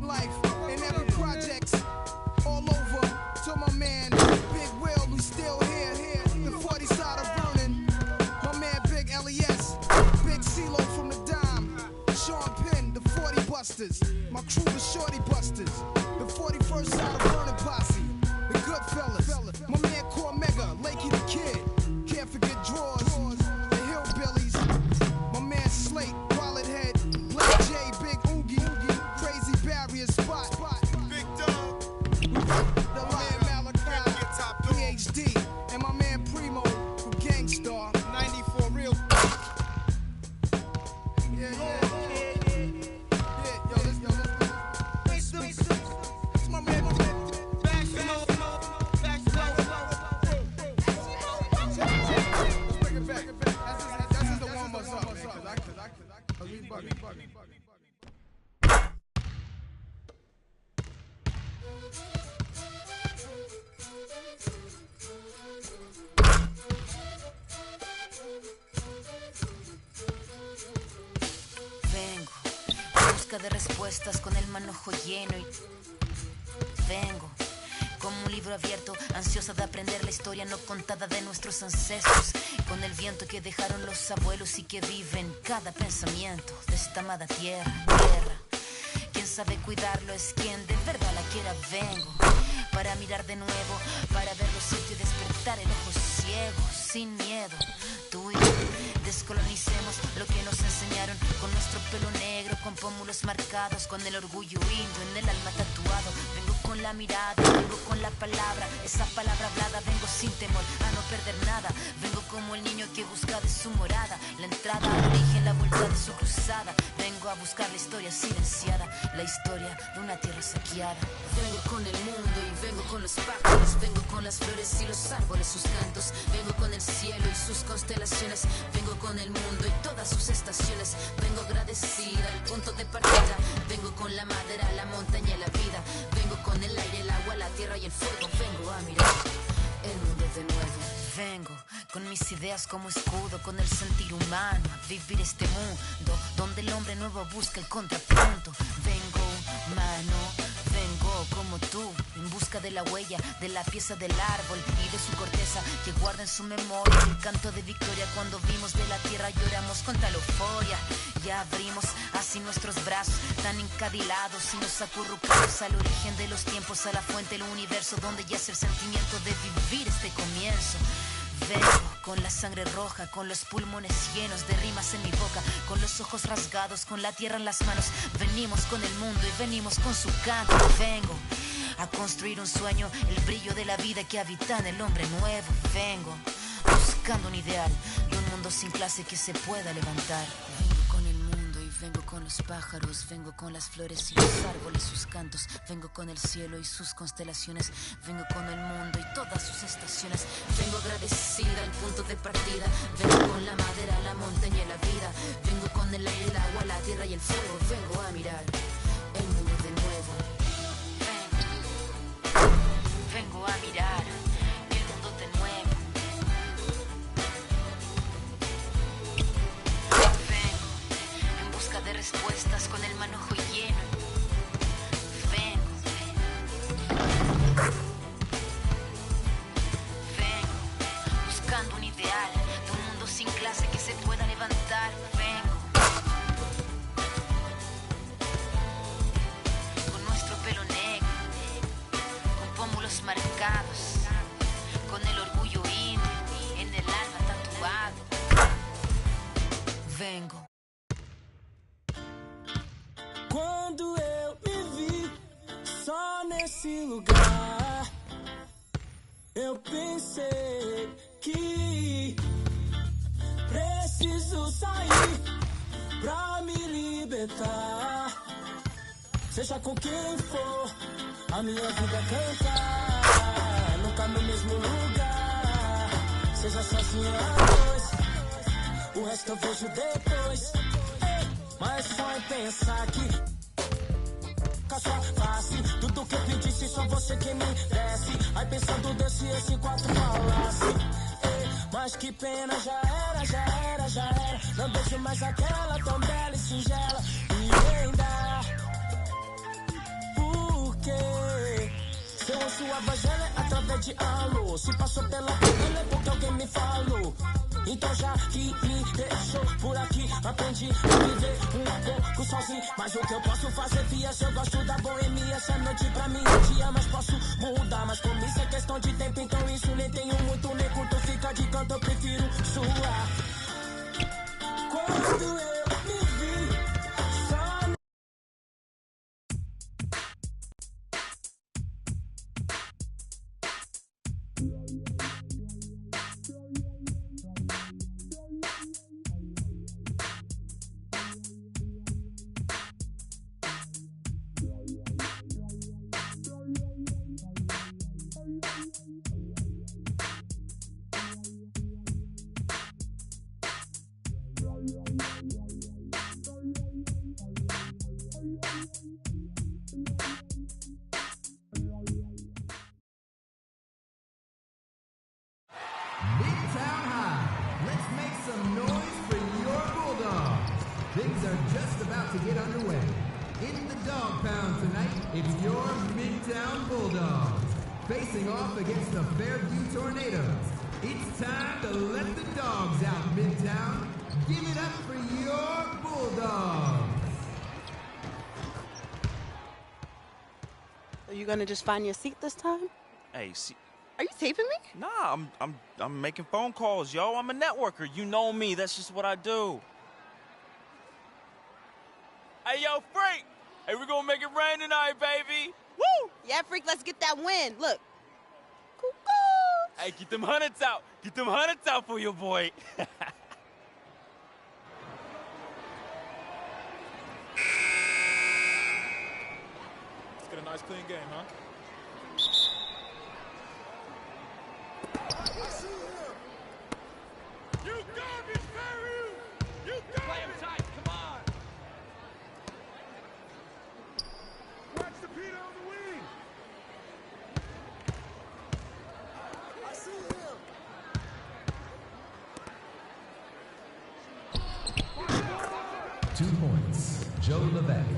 life in every project, all over. To my man, Big Will, who's still here. The 40 side of burning. My man, Big LES, Big CeeLo from the Dime, Sean Penn, the 40 Busters. My crew, the Shorty Busters. The 41st side of burning posse, the Goodfellas. My man, Cormega, Lakey the Kid. Can't forget Drawers, the Hillbillies. My man, Slate, Wallet Head, Black J, Big Oogie, Crazy Barrier Spot. Big Dog, The Lion Malachi, PhD, and my man Primo from Gangstar. 94 real. Yeah, yo, let's go. It's my man. Let's bring it back. That's just the warm-up song, man, 'cause we bugging. Vengo en busca de respuestas con el manojo lleno y vengo como un libro abierto, ansiosa de aprender la historia no contada de nuestros ancestros, con el viento que dejaron los abuelos y que vive en cada pensamiento de esta amada tierra. Quien sabe cuidarlo es quien de verdad la quiera. Vengo para mirar de nuevo, para ver los sitios y despertar el ojo ciego, sin miedo. Tú y yo descolonicemos lo que nos enseñaron, con nuestro pelo negro, con pómulos marcados, con el orgullo indio en el alma tatuado. Vengo con la mirada, vengo con la palabra, esa palabra hablada. Vengo sin temor a no perder nada. Vengo como el niño que busca de su morada la entrada al origen, la vuelta de su cruzada. Vengo a buscar la historia silenciada, la historia de una tierra saqueada. Vengo con el mundo y vengo con los pájaros, vengo con las flores y los árboles, sus cantos. Vengo con el cielo y sus constelaciones, vengo con el mundo y todas sus estaciones. Vengo agradecida al punto de partida, vengo con la madera, la montaña y la vida. Vengo con el aire, el agua, la tierra y el fuego. Vengo a mirar el mundo de nuevo. Vengo con mis ideas como escudo, con el sentir humano, a vivir este mundo donde el hombre nuevo busca el contrapunto. Vengo humano, vengo como tú, en busca de la huella, de la pieza del árbol y de su corteza, que guarda en su memoria el canto de victoria. Cuando vimos de la tierra lloramos con tal euforia. Ya abrimos así nuestros brazos tan encadilados y nos acurrucamos al origen de los tiempos, a la fuente del universo, donde yace el sentimiento de vivir este comienzo. Vengo con la sangre roja, con los pulmones llenos de rimas en mi boca, con los ojos rasgados, con la tierra en las manos. Venimos con el mundo y venimos con su canto. Vengo a construir un sueño, el brillo de la vida que habita en el hombre nuevo. Vengo buscando un ideal de un mundo sin clase que se pueda levantar. Vengo con el mundo y vengo con los pájaros, vengo con las flores y los árboles, sus cantos. Vengo con el cielo y sus constelaciones, vengo con el mundo y todas sus estaciones. Vengo agradecida al punto de partida, vengo con la madera, la montaña y la vida. Vengo con el aire, el agua, la tierra y el fuego. Vengo a mirar el mundo de nuevo. Vengo a mirar el mundo de nuevo. Vengo en busca de respuestas con el manojo lleno. Vengo buscando un ideal de un mundo sin clase que se pueda levantar. Vengo con nuestro pelo negro, con pómulos marcados, con el orgullo indio en el alma tatuado. Vengo. Quando eu me vi só nesse lugar, eu pensei que preciso sair pra me libertar. Seja com quem for, a minha vida cantar, nunca no mesmo lugar. Seja sozinha a dois, o resto eu vejo depois. Mas só em pensar que com a sua face, tudo que eu pedisse, só você que me desse. Aí pensando desse esse quatro falasse. Mas que pena, já era, já era, já era. Não vejo mais aquela tão bela e singela. E ainda sua voz ela é através de alô. Se passou pela pele é porque alguém me falou. Então já que me deixou por aqui, aprendi a viver um pouco sozinho. Mas o que eu posso fazer, fia, se eu gosto da boemia. Essa noite pra mim é dia, mas posso mudar. Mas como isso é questão de tempo, então isso nem tenho muito, nem curto. Fica de canto, eu prefiro suar. Quando eu me vi só... Midtown High, let's make some noise for your Bulldogs. Things are just about to get underway. In the dog pound tonight, it's your Midtown Bulldogs, facing off against the Fairview Tornadoes. It's time to let the dogs out, Midtown. Give it up for your Bulldogs. Are you gonna just find your seat this time? Hey, see, Are you taping me? nah, I'm making phone calls, yo. I'm a networker. You know me. That's just what I do. Hey, yo, Freak. Hey, we're gonna make it rain tonight, baby. Woo! Yeah, Freak, let's get that win. Look. Cuckoo! Hey, get them hundreds out. Get them hundreds out for your boy. Let's get a nice clean game, huh? You garbage, Barry! You garbage! Play him tight, come on! Watch the Peter on the wing! I see him! 2 points, Joe Levesque.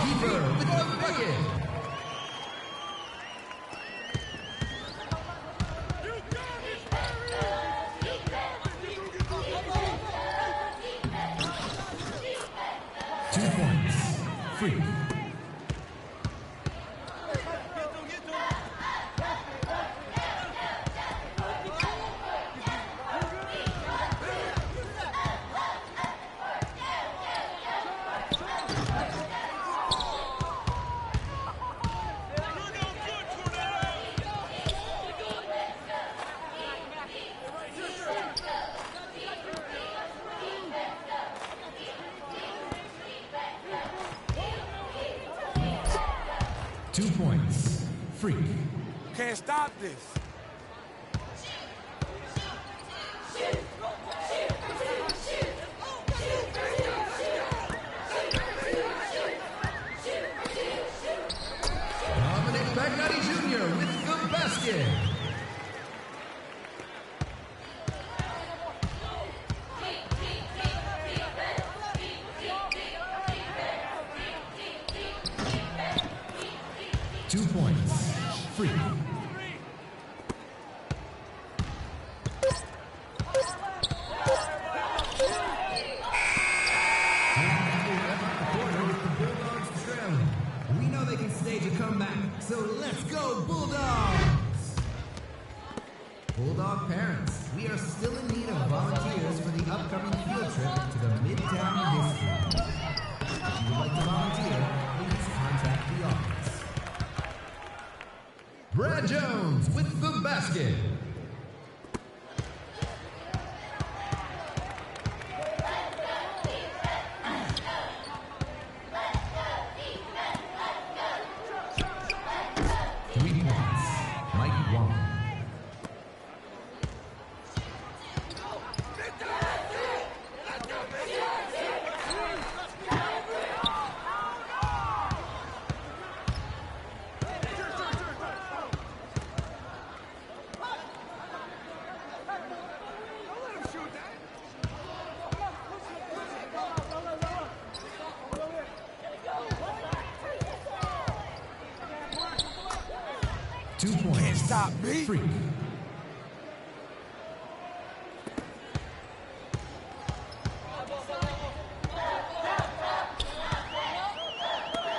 Keeper with the bucket. Two points. Free. Freak. Can't stop this. Dominic Bagnotti Jr. with the basket. Two points. Freak. We know they can stage a comeback, so let's go Bulldogs! Bulldog parents, we are still in need of volunteers for the upcoming field trip to the Midtown District. If you would like to volunteer, please contact the office. Brad Jones with the basket. 2 points. Can't stop me. Freak.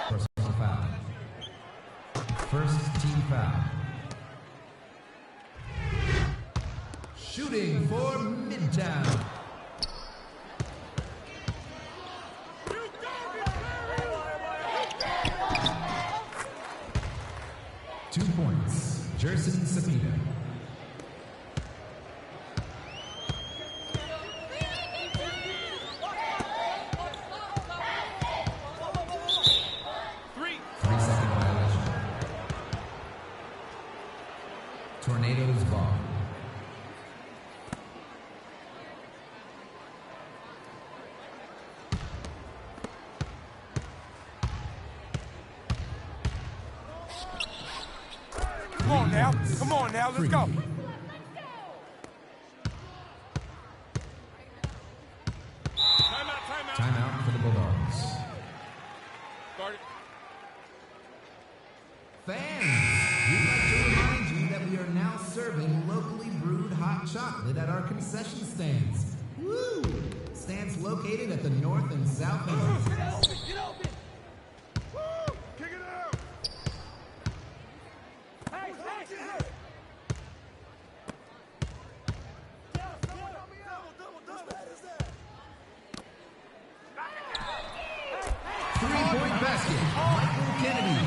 Personal foul. First team foul. Shooting for Midtown. You got it, Barry! 2 points. Jerson Sapita. Three. 3-second violation. Tornadoes ball. Come on now. Come on now. Let's go. Timeout. Timeout for the Bulldogs. Start it. Fans, we'd like to remind you that we are now serving locally brewed hot chocolate at our concession stands. Woo! Stands located at the north and south ends. Get open. Woo! Kick it out. Hey. Three-point basket, Michael Kennedy.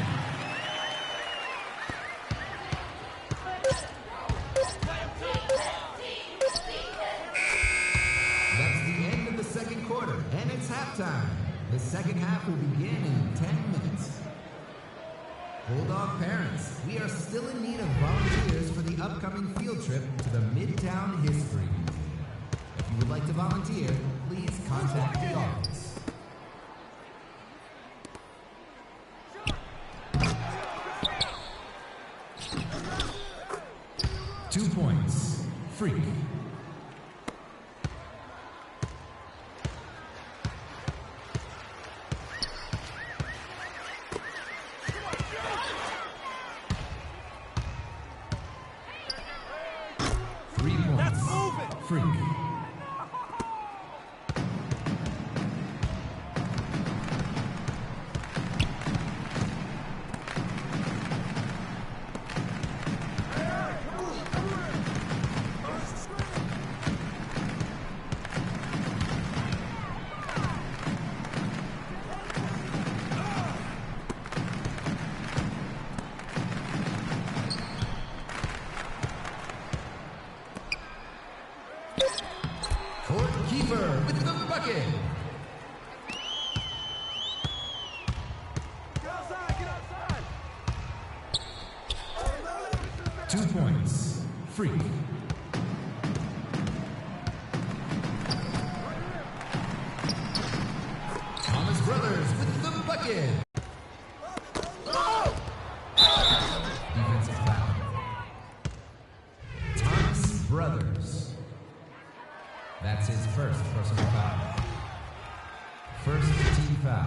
That's the end of the second quarter, and it's halftime. The second half will begin in 10 minutes. Bulldog parents, we are still in need of volunteers for the upcoming field trip to the Midtown History Museum. If you would like to volunteer, please contact the office. Two points. Freak. Freak. Keeper with the bucket. Get outside. 2 points. Freak. Thomas Brothers with the bucket. Defensive foul. Thomas Brothers. That's his first personal foul. First team foul.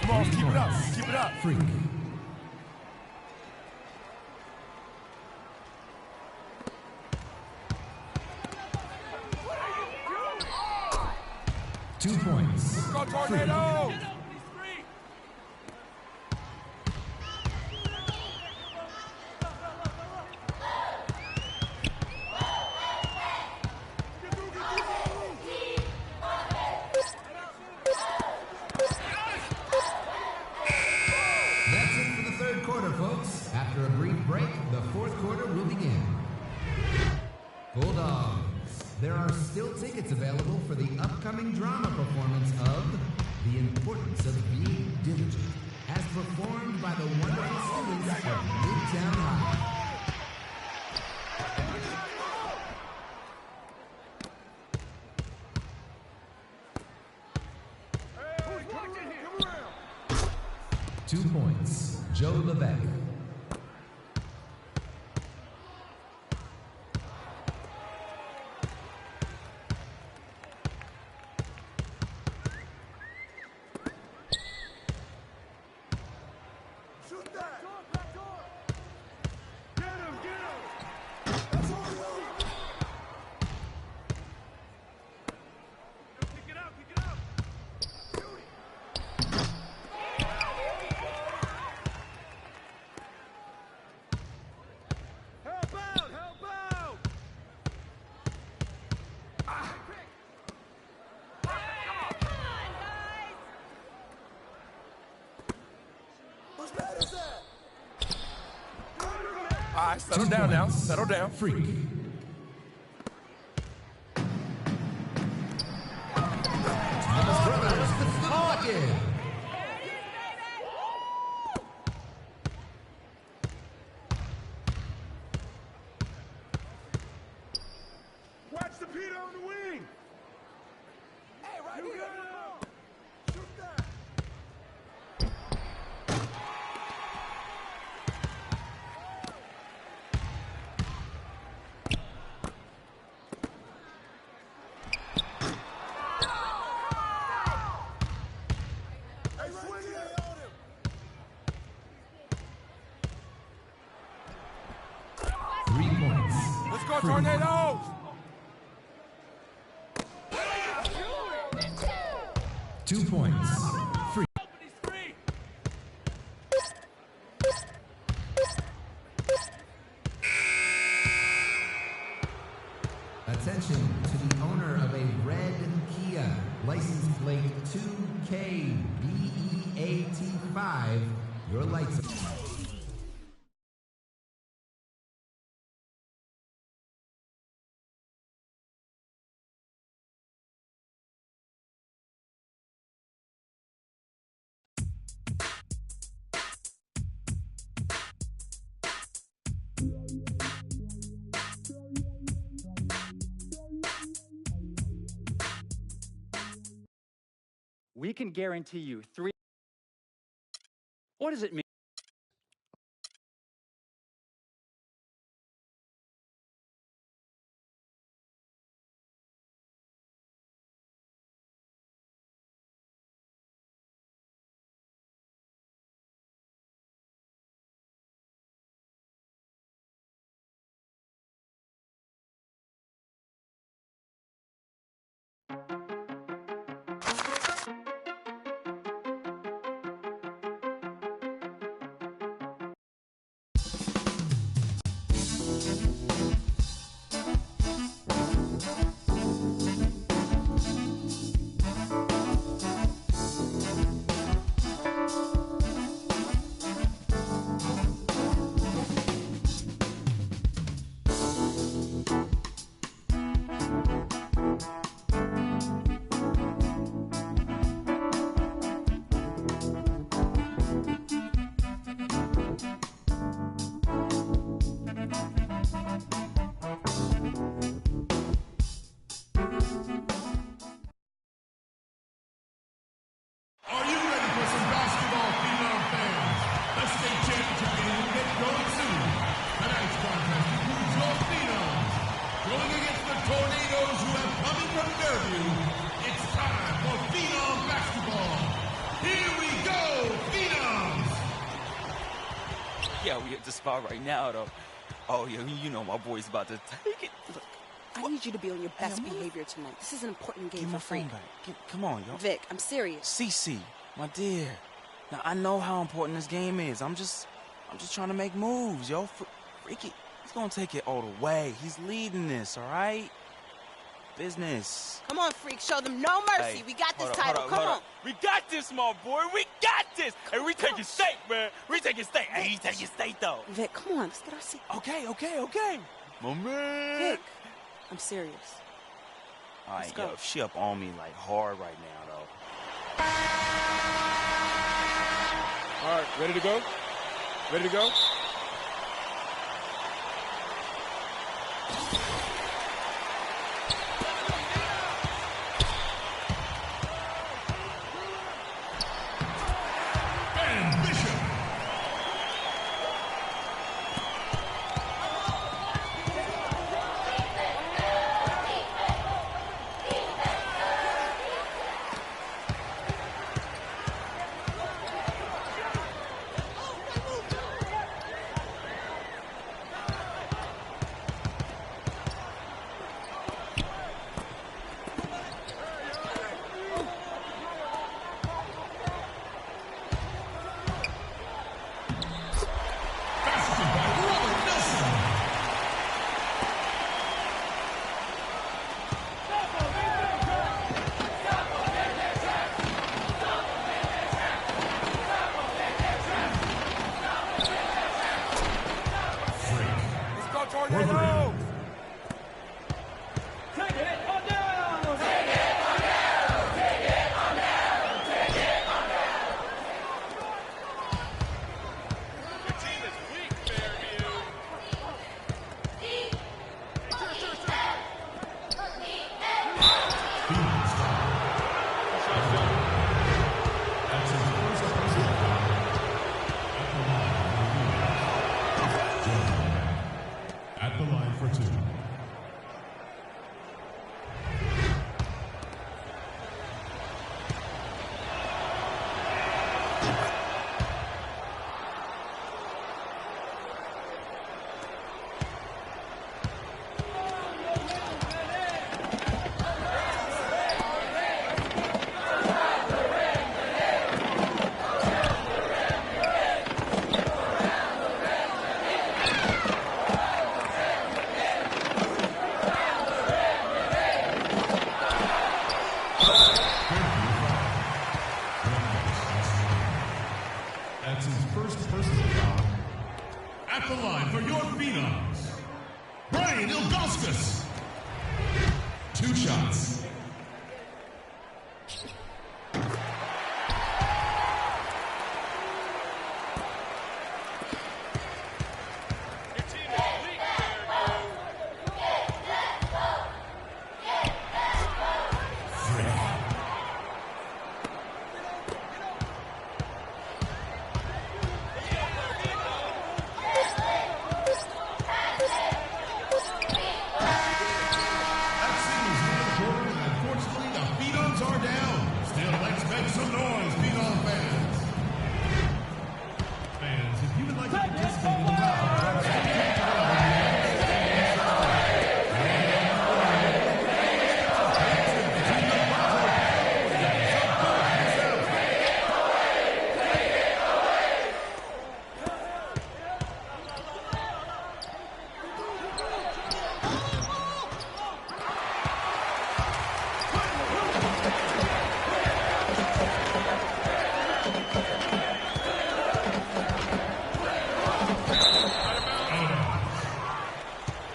Come on, keep it up. Keep it up. Freak. Two points. Go, Tornado. That's it for the third quarter, folks. After a brief break, the fourth quarter will begin. Bulldogs, there are still tickets available for the upcoming drama performance of The Importance of Being Diligent, as performed by the wonderful students of Midtown High. 2 points. Joe Levesque. All right, settle down now. Settle down. Freak. Thomas Brothers puts the block in. Watch the Peter on the wing. Hey, right here. Shoot that. Hey, swing it on him. 3 points. Let's go, Tornadoes! 2 points. Freak. Attention to the owner of a red Kia, license plate 2KBEAT5. Your lights are... We can guarantee you 3. What does it mean? Are you ready for some basketball, Phenom fans? The state championship game will get going soon. Tonight's contest includes your Phenoms going against the Tornadoes who have coming from Fairview. It's time for Phenom basketball. Here we go, Phenoms! Yeah, we at the spot right now, though. Oh, yeah, you know my boy's about to take it. Look, I need you to be on your best behavior tonight. This is an important game give for my phone Freak. back. Come on, yo. Vic, I'm serious. CC, my dear. Now, I know how important this game is. I'm just trying to make moves, yo. Freaky, he's gonna take it all the way. He's leading this, all right? Business. Come on, Freak. Show them no mercy. Hey, We got this hold title. up, Come hold on. up. We got this, my boy. We got this. Hey, we taking state, man. We taking state. Hey, he's taking state, though. Vic, come on. Let's get our seat. Okay. My man. Vic, I'm serious. All right, Let's go. yo, she up on me like hard right now, though. All right, ready to go? Ready to go? And Bishop Tornado! Take it on down! Your team is weak, Fairview. That's his first personal foul. At the line for two. That's his first personal foul. At the line for your Phenoms, Brian Ilgauskas. 2 shots. Your team is weak, Fairview. That signals near the quarter, and unfortunately the Phenoms are down. Still, let's make some noise, Phenom fans. Fans, if you would like to participate in the round,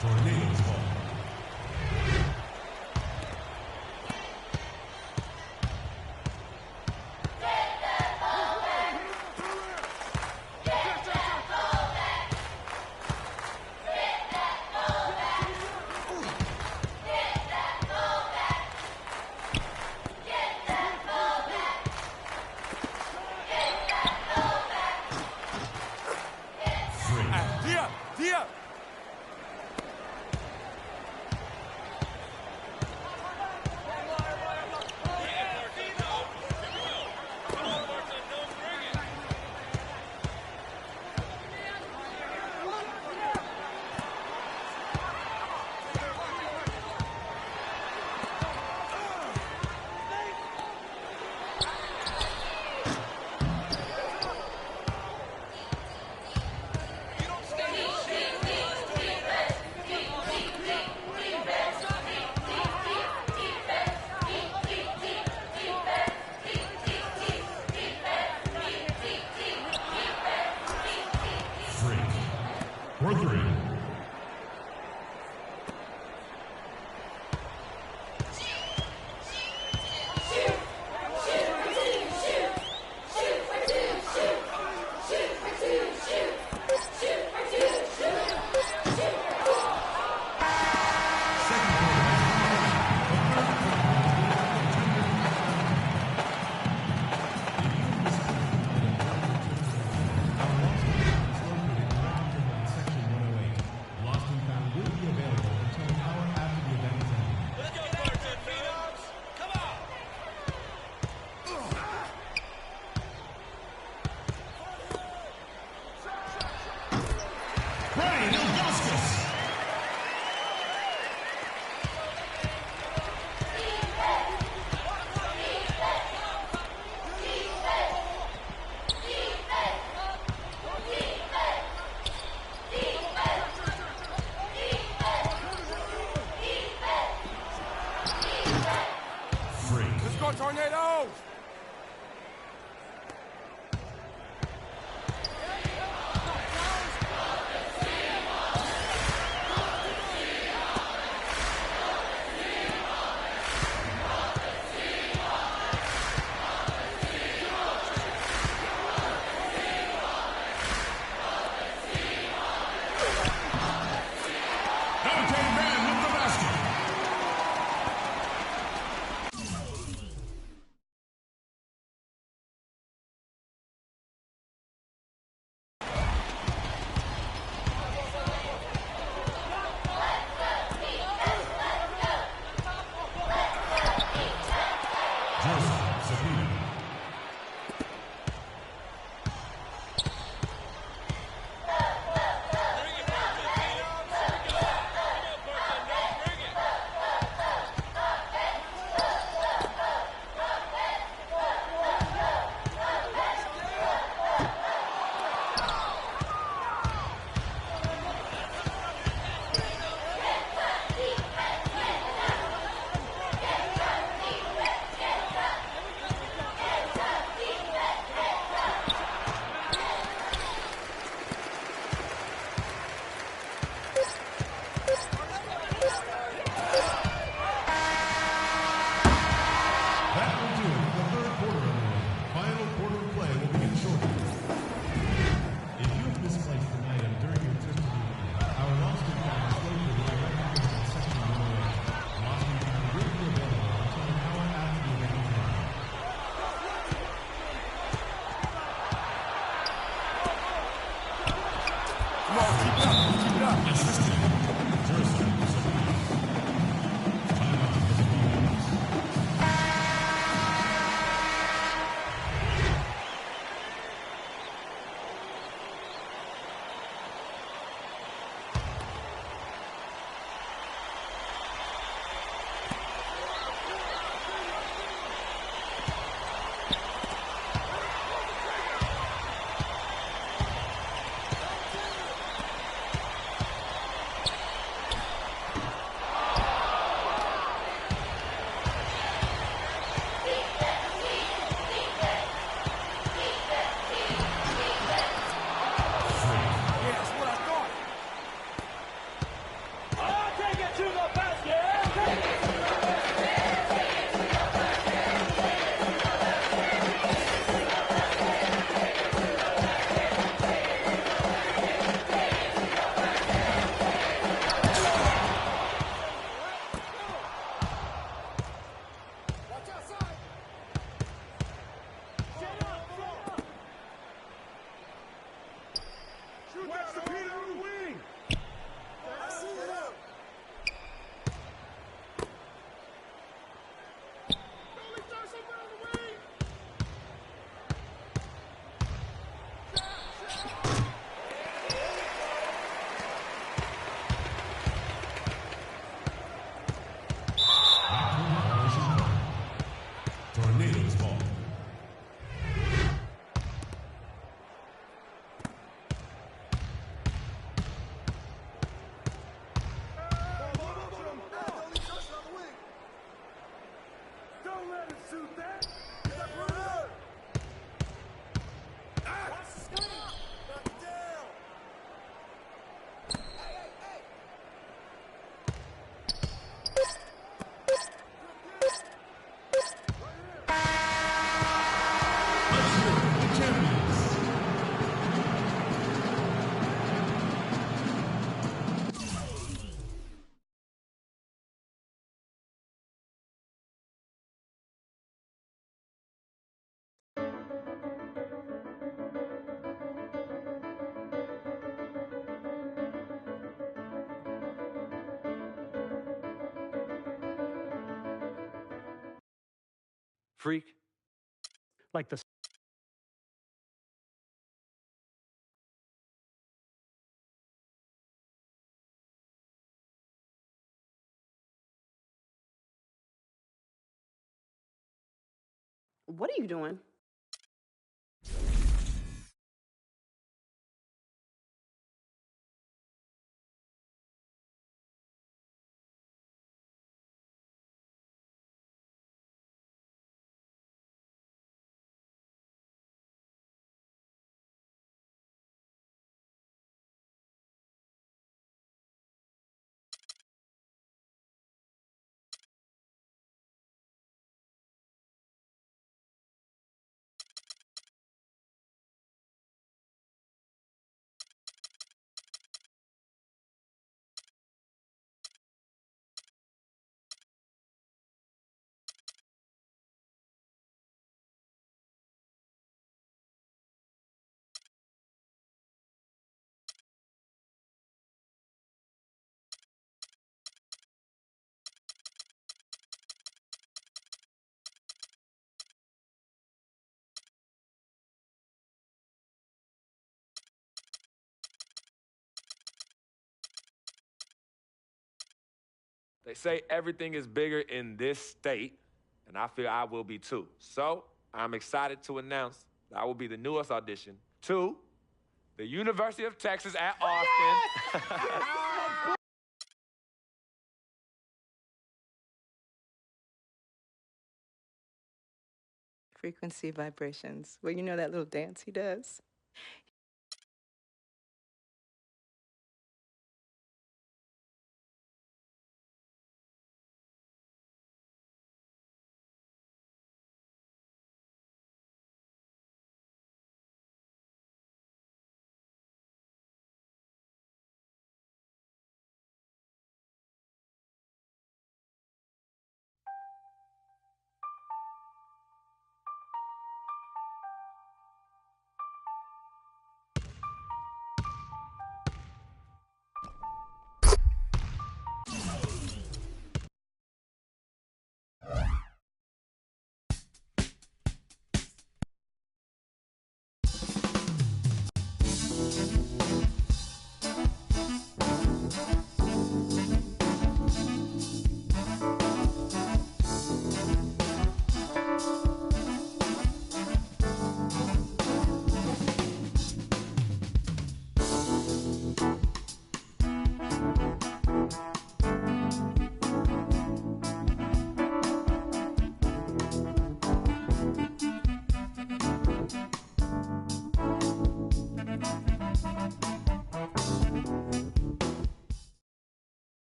Tornadoes ball. Dia! Dia! Freak. For 3. Lost and found will be available until an hour after the event is ended. Let's go, Barton Phenoms! Come on! Brian Ilgauskas. Freak. Let's go, Tornadoes! freak. Like the... What are you doing? They say everything is bigger in this state, and I feel I will be too. So I'm excited to announce that I will be the newest audition to the University of Texas at Austin. Frequency vibrations. Well, you know that little dance he does?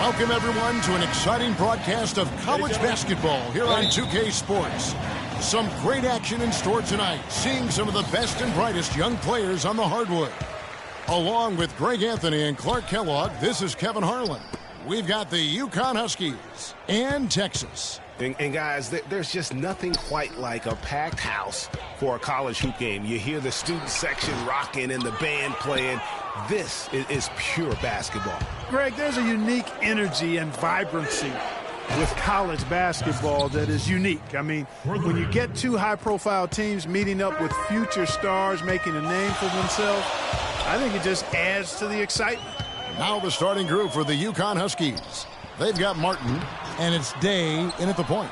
Welcome, everyone, to an exciting broadcast of college basketball here on 2K Sports. Some great action in store tonight, seeing some of the best and brightest young players on the hardwood. Along with Greg Anthony and Clark Kellogg, this is Kevin Harlan. We've got the UConn Huskies and Texas. And guys, there's just nothing quite like a packed house for a college hoop game. You hear the student section rocking and the band playing. This is pure basketball. Greg, there's a unique energy and vibrancy with college basketball that is unique. I mean, when you get two high-profile teams meeting up with future stars making a name for themselves, I think it just adds to the excitement. Now the starting group for the UConn Huskies. They've got Martin, and it's Day in at the point.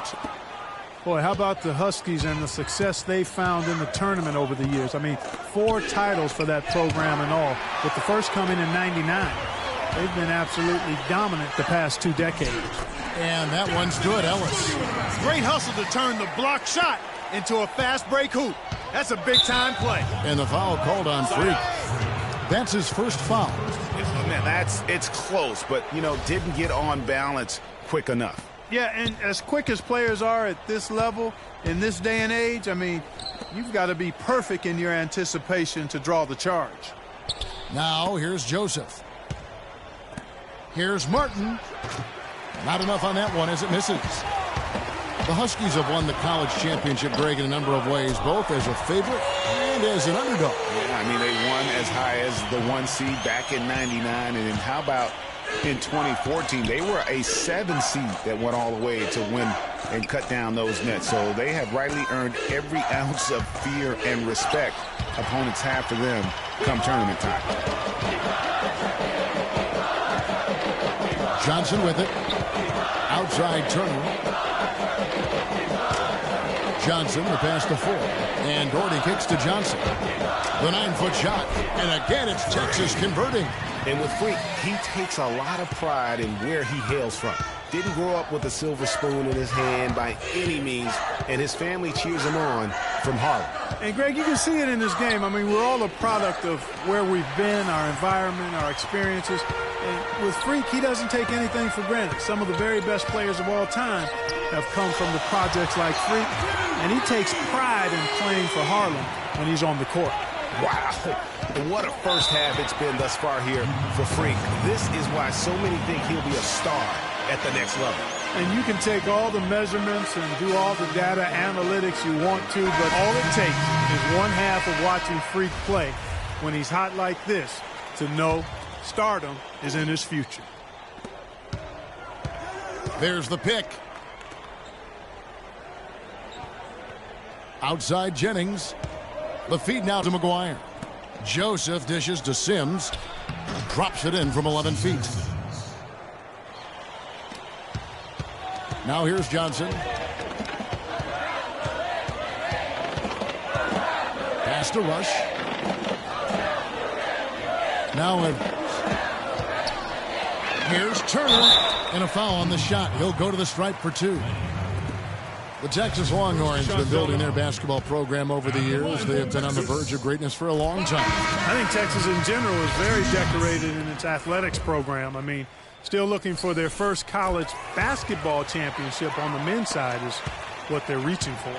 Boy, how about the Huskies and the success they found in the tournament over the years? I mean, 4 titles for that program and all, with the first coming in '99. They've been absolutely dominant the past 2 decades. And that one's good, Ellis. Great hustle to turn the block shot into a fast break hoop. That's a big-time play. And the foul called on Freak. That's his first foul. Man, it's close, but, you know, didn't get on balance quick enough. Yeah, and as quick as players are at this level, in this day and age, I mean, you've got to be perfect in your anticipation to draw the charge. Now, here's Joseph. Here's Martin. Not enough on that one as it misses. The Huskies have won the college championship, Greg, in a number of ways, both as a favorite and as an underdog. Yeah, I mean, they won as high as the 1 seed back in '99. And then how about in 2014? They were a 7 seed that went all the way to win and cut down those nets. So they have rightly earned every ounce of fear and respect opponents have for them come tournament time. Johnson with it. Outside Turner. Johnson, the pass to Ford. And Doherty kicks to Johnson. The 9-foot shot. And again, it's Texas converting. And with Freak, he takes a lot of pride in where he hails from. Didn't grow up with a silver spoon in his hand by any means, and his family cheers him on from Harlem. And, Greg, you can see it in this game. I mean, we're all a product of where we've been, our environment, our experiences. And with Freak, he doesn't take anything for granted. Some of the very best players of all time have come from the projects like Freak, and he takes pride in playing for Harlem when he's on the court. Wow. What a first half it's been thus far here for Freak. This is why so many think he'll be a star at the next level. And you can take all the measurements and do all the data analytics you want to, but all it takes is one half of watching Freak play when he's hot like this to know stardom is in his future. There's the pick. Outside Jennings. The feed now to McGuire. Joseph dishes to Sims. Drops it in from 11 feet. Now here's Johnson. Pass to Rush. Now here's Turner. And a foul on the shot. He'll go to the stripe for 2. The Texas Longhorns have been building their basketball program over the years. They have been on the verge of greatness for a long time. I think Texas in general is very decorated in its athletics program. I mean, still looking for their first college basketball championship on the men's side is what they're reaching for.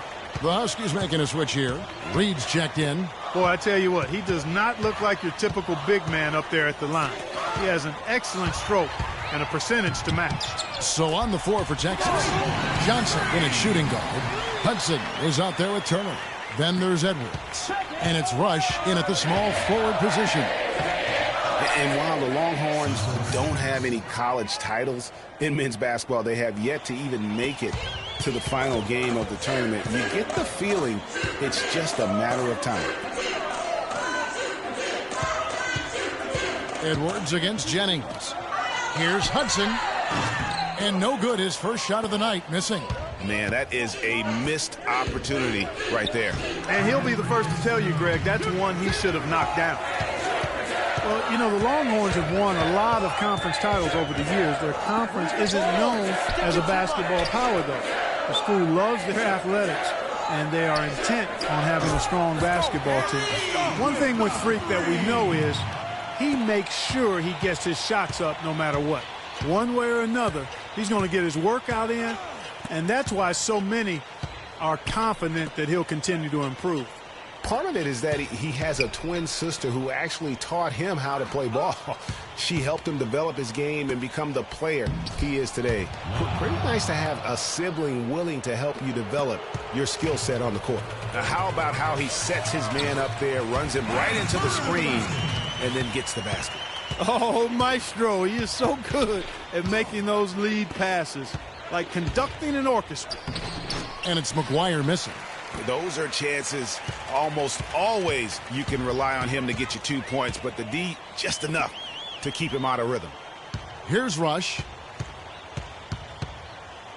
The Huskies making a switch here. Reed's checked in. Boy, I tell you what, he does not look like your typical big man up there at the line. He has an excellent stroke and a percentage to match. So on the floor for Texas, Johnson in at shooting guard. Hudson is out there with Turner. Then there's Edwards. And it's Rush in at the small forward position. And while the Longhorns don't have any college titles in men's basketball, they have yet to even make it to the final game of the tournament. You get the feeling it's just a matter of time. Edwards against Jennings. Here's Hudson. And no good, his first shot of the night, missing. Man, that is a missed opportunity right there. And he'll be the first to tell you, Greg, that's one he should have knocked down. Well, you know, the Longhorns have won a lot of conference titles over the years. Their conference isn't known as a basketball power, though. The school loves their athletics, and they are intent on having a strong basketball team. One thing with Freak that we know is he makes sure he gets his shots up no matter what. One way or another, he's going to get his workout in, and that's why so many are confident that he'll continue to improve. Part of it is that he has a twin sister who actually taught him how to play ball. She helped him develop his game and become the player he is today. Pretty nice to have a sibling willing to help you develop your skill set on the court. Now, how about how he sets his man up there, runs him right into the screen, and then gets the basket? Oh, Maestro, he is so good at making those lead passes, like conducting an orchestra. And it's McGuire missing. Those are chances almost always you can rely on him to get you 2 points, but the D just enough to keep him out of rhythm. Here's Rush.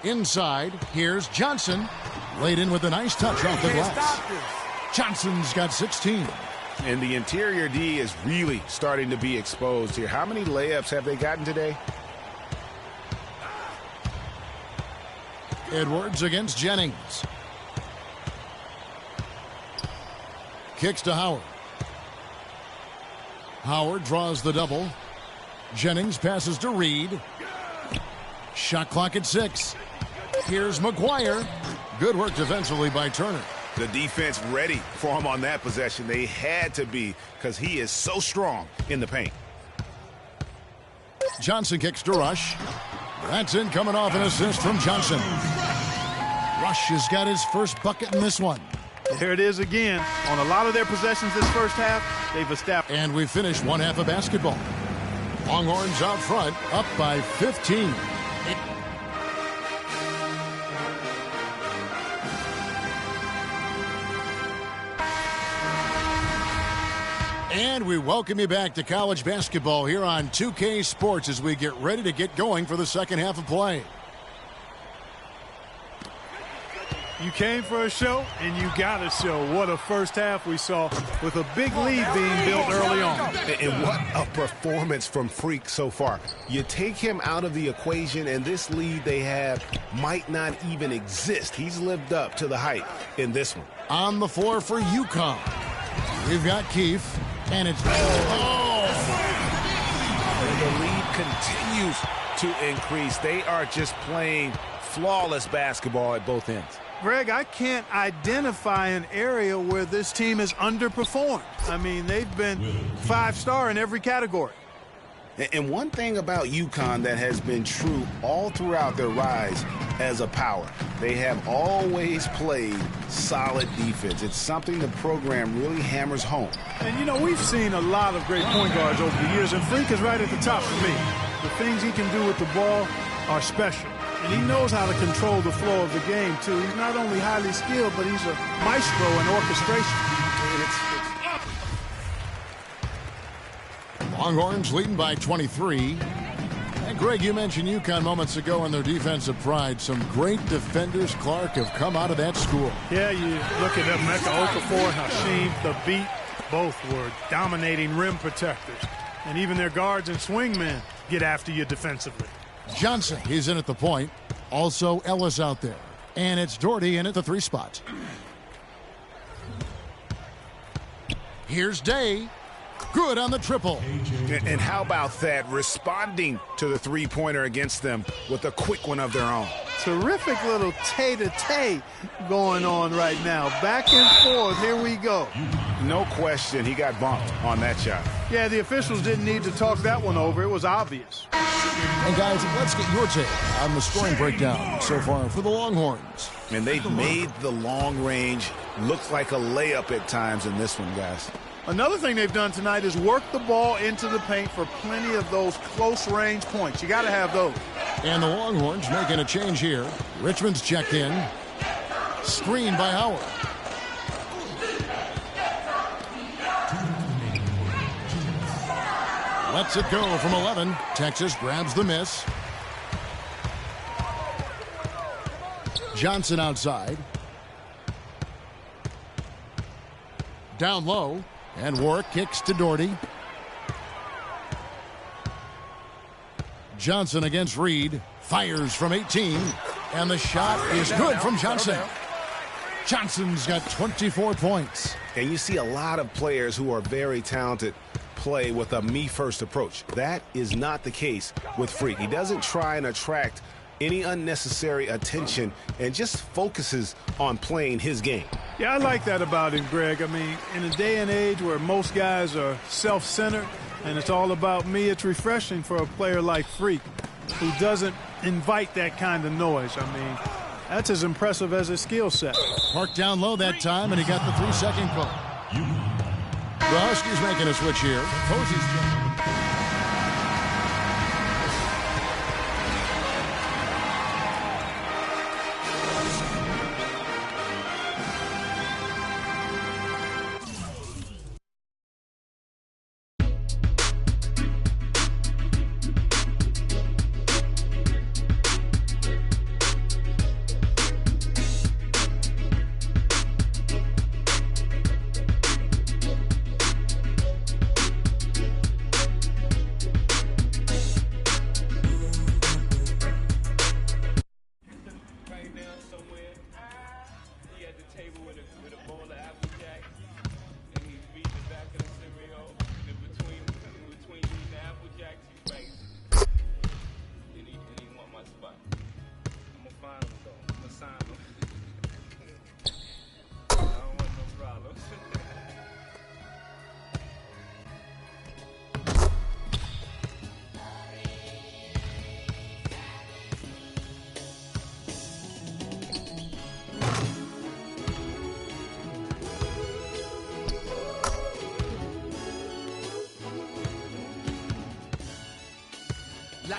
Inside, here's Johnson. Laid in with a nice touch off the glass. Johnson's got 16. And the interior D is really starting to be exposed here. How many layups have they gotten today? Edwards against Jennings. Kicks to Howard. Howard draws the double. Jennings passes to Reed. Shot clock at 6. Here's McGuire. Good work defensively by Turner. The defense ready for him on that possession. They had to be because he is so strong in the paint. Johnson kicks to Rush. That's in, coming off an assist from Johnson. Rush has got his first bucket in this one. There it is again. On a lot of their possessions this first half, they've established. And we finished one half of basketball. Longhorns out front, up by 15. And we welcome you back to college basketball here on 2K Sports as we get ready to get going for the second half of play. You came for a show, and you got a show. What a first half we saw with a big lead being built early on. And what a performance from Freak so far. You take him out of the equation, and this lead they have might not even exist. He's lived up to the hype in this one. On the floor for UConn, we've got Keefe, and it's... And the lead continues to increase. They are just playing flawless basketball at both ends. Greg, I can't identify an area where this team has underperformed. I mean, they've been 5-star in every category. And one thing about UConn that has been true all throughout their rise as a power, they have always played solid defense. It's something the program really hammers home. And, you know, we've seen a lot of great point guards over the years, and Freak is right at the top for me. The things he can do with the ball are special. And he knows how to control the flow of the game, too. He's not only highly skilled, but he's a maestro in orchestration. Longhorns leading by 23. And Greg, you mentioned UConn moments ago and their defensive pride. Some great defenders, Clark, have come out of that school. Yeah, you look at Emeka Okafor and Hashim, the beat. Both were dominating rim protectors. And even their guards and swingmen get after you defensively. Johnson, he's in at the point. Also Ellis out there. And it's Doherty in at the 3 spot. Here's Day. Good on the triple. And how about that? Responding to the three-pointer against them with a quick one of their own. Terrific little tay-to-tay going on right now. Back and forth. Here we go. No question, he got bumped on that shot. Yeah, the officials didn't need to talk that one over. It was obvious. And guys, let's get your take on the scoring breakdown so far for the Longhorns. And they've made the long range look like a layup at times in this one, guys. Another thing they've done tonight is work the ball into the paint for plenty of those close-range points. You got to have those. And the Longhorns making a change here. Richmond's checked in. Screen by Howard. Lets it go from 11. Texas grabs the miss. Johnson outside. Down low. And Warwick kicks to Doherty. Johnson against Reed. Fires from 18. And the shot is good from Johnson. Johnson's got 24 points. And you see a lot of players who are very talented play with a me-first approach. That is not the case with Freak. He doesn't try and attract any unnecessary attention and just focuses on playing his game. Yeah, I like that about him, Greg. I mean, in a day and age where most guys are self-centered and it's all about me, it's refreshing for a player like Freak who doesn't invite that kind of noise. I mean, that's as impressive as his skill set. Parked down low that time, and he got the 3-second call. The Huskies making a switch here. Posey's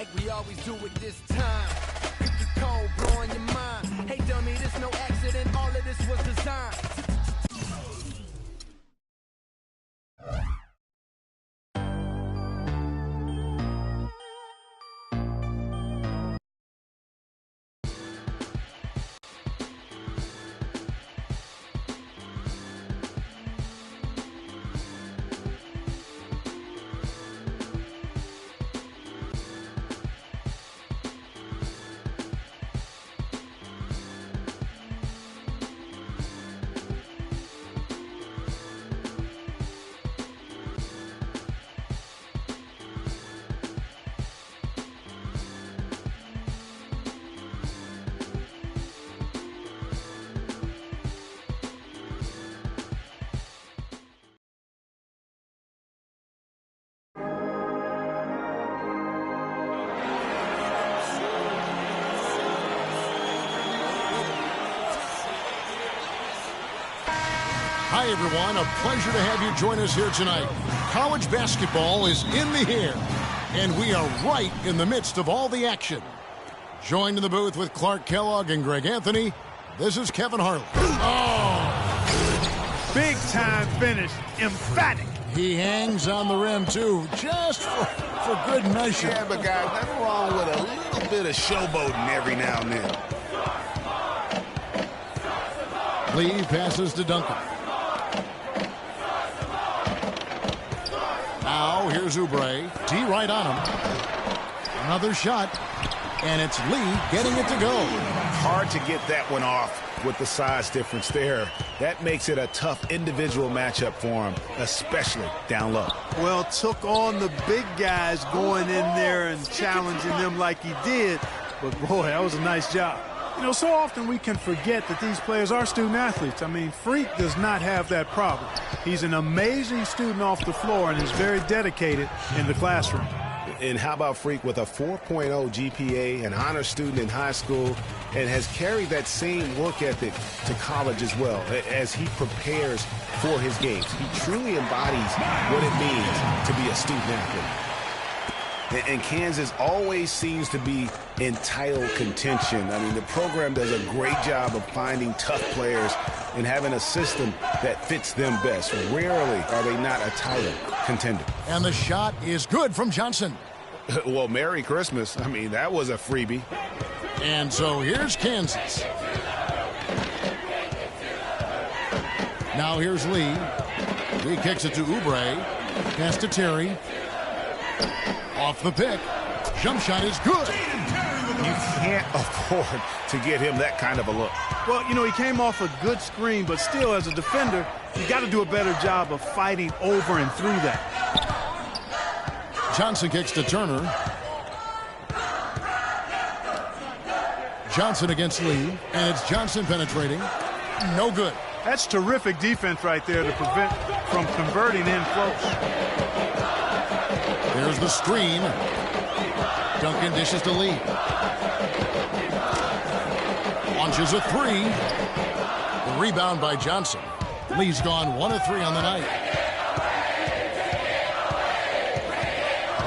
like we always do it this time. Cookie cold, blowing your mind. Hey dummy, this no accident, all of this was designed. Hi, everyone. A pleasure to have you join us here tonight. College basketball is in the air, and we are right in the midst of all the action. Joined in the booth with Clark Kellogg and Greg Anthony, this is Kevin Harlan. Oh! Big time finish. Emphatic. He hangs on the rim, too, just for good measure. Yeah, but guys, nothing wrong with a little bit of showboating every now and then. Lee passes to Duncan. Now, here's Oubre. D right on him. Another shot. And it's Lee getting it to go. Hard to get that one off with the size difference there. That makes it a tough individual matchup for him, especially down low. Well, took on the big guys going in there and challenging them like he did. But, boy, that was a nice job. You know, so often we can forget that these players are student athletes. I mean, Freak does not have that problem. He's an amazing student off the floor and is very dedicated in the classroom. And how about Freak with a 4.0 GPA, an honor student in high school, and has carried that same work ethic to college as well as he prepares for his games. He truly embodies what it means to be a student athlete. And Kansas always seems to be in title contention. I mean, the program does a great job of finding tough players and having a system that fits them best. Rarely are they not a title contender. And the shot is good from Johnson. Well, Merry Christmas. I mean, that was a freebie. And so here's Kansas. Now here's Lee. He kicks it to Oubre. Pass to Terry. Off the pick. Jump shot is good. You can't afford to get him that kind of a look. Well, you know, he came off a good screen, but still, as a defender, you got to do a better job of fighting over and through that. Johnson kicks to Turner. Johnson against Lee, and it's Johnson penetrating. No good. That's terrific defense right there to prevent from converting in close. There's the screen. Duncan dishes to Lee. Launches a three. The rebound by Johnson. Lee's gone 1 of 3 on the night.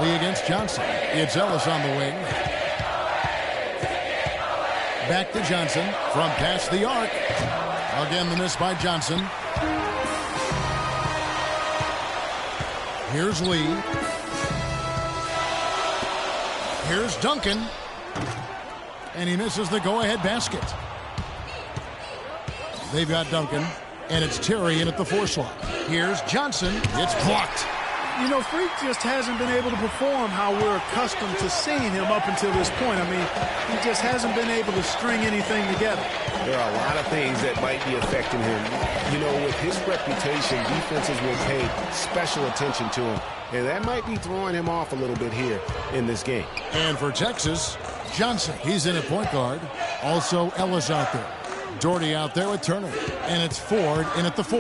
Lee against Johnson. It's Ellis on the wing. Back to Johnson from past the arc. Again, the miss by Johnson. Here's Lee. Here's Duncan. And he misses the go-ahead basket. They've got Duncan. And it's Terry in at the 4 slot. Here's Johnson. It's blocked. You know, Freak just hasn't been able to perform how we're accustomed to seeing him up until this point. I mean, he just hasn't been able to string anything together. There are a lot of things that might be affecting him. You know, with his reputation, defenses will pay special attention to him. And that might be throwing him off a little bit here in this game. And for Texas, Johnson, he's in at point guard. Also Ellis out there. Doherty out there with Turner. And it's Ford in at the 4.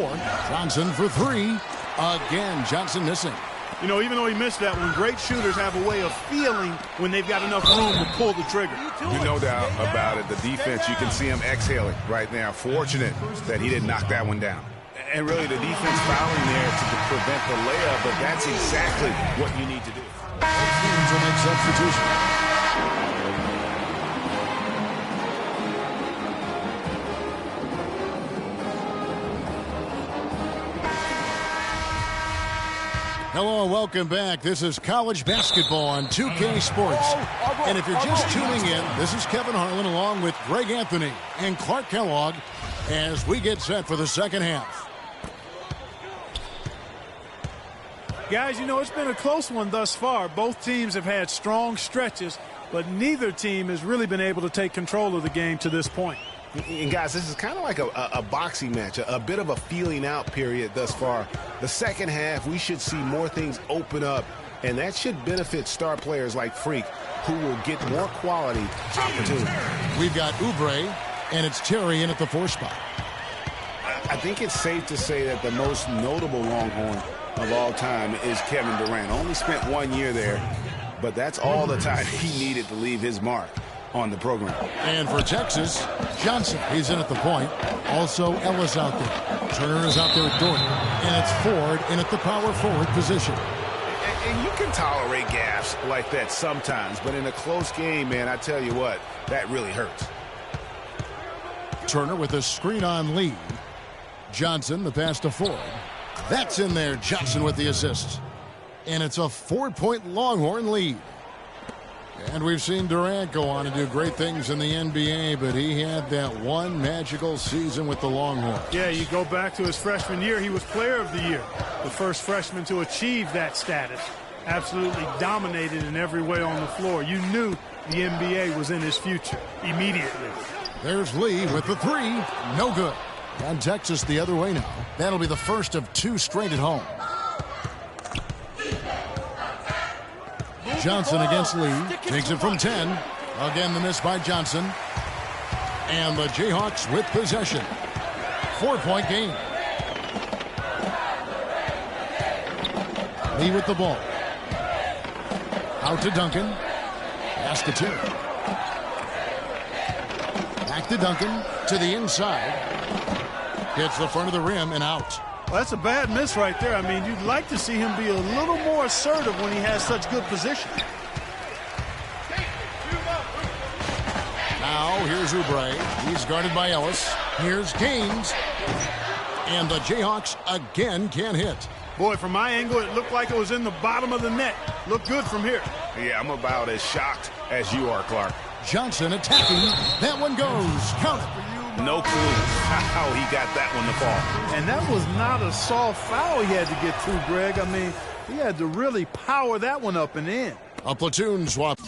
Johnson for 3. Again, Johnson missing. You know, even though he missed that one, great shooters have a way of feeling when they've got enough room to pull the trigger. You no doubt about it. The defense, you can see him exhaling right now. Fortunate that he didn't knock that one down. And really, the defense fouling there to prevent the layup, but that's exactly what you need to do. Both teams will make substitutions. Hello and welcome back. This is college basketball on 2K Sports. And if you're just tuning in, this is Kevin Harlan along with Greg Anthony and Clark Kellogg as we get set for the second half. Guys, you know, it's been a close one thus far. Both teams have had strong stretches, but neither team has really been able to take control of the game to this point. And guys, this is kind of like a boxing match, a bit of a feeling out period thus far. The second half, we should see more things open up, and that should benefit star players like Freak, who will get more quality opportunity. We've got Oubre, and it's Terry in at the 4 spot. I think it's safe to say that the most notable Longhorn of all time is Kevin Durant. Only spent 1 year there, but that's all the time he needed to leave his mark on the program. And for Texas, Johnson, he's in at the point. Also Ellis out there. Turner is out there at Dorton. And it's Ford in at the power forward position. And you can tolerate gaps like that sometimes, but in a close game, man, I tell you what, that really hurts. Turner with a screen on lead. Johnson, the pass to Ford. That's in there. Johnson with the assist. And it's a 4-point Longhorn lead. And we've seen Durant go on and do great things in the NBA, but he had that one magical season with the Longhorns. Yeah, you go back to his freshman year, he was player of the year. The first freshman to achieve that status. Absolutely dominated in every way on the floor. You knew the NBA was in his future immediately. There's Lee with the 3. No good. And Texas the other way now. That'll be the first of 2 straight at home. Johnson against Lee. Takes it from 10. Again, the miss by Johnson. And the Jayhawks with possession. 4-point game. Lee with the ball. Out to Duncan. Pass to Terry. Back to Duncan. To the inside. Hits the front of the rim and out. Well, that's a bad miss right there. I mean, you'd like to see him be a little more assertive when he has such good position. Now, here's Oubre. He's guarded by Ellis. Here's Gaines. And the Jayhawks again can't hit. Boy, from my angle, it looked like it was in the bottom of the net. Looked good from here. Yeah, I'm about as shocked as you are, Clark. Johnson attacking. That one goes. Count it. No clue how he got that one to fall. And that was not a soft foul he had to get through, Greg. I mean, he had to really power that one up and in. A platoon swap.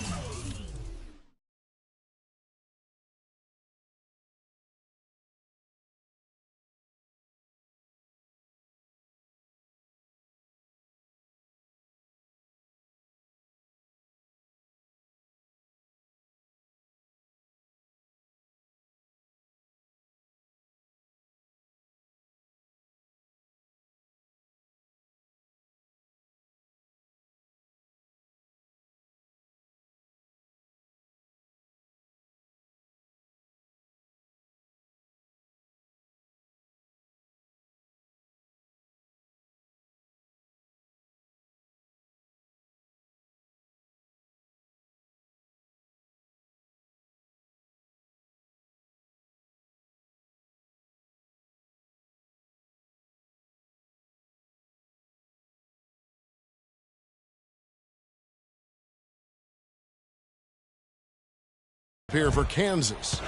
Here for Kansas.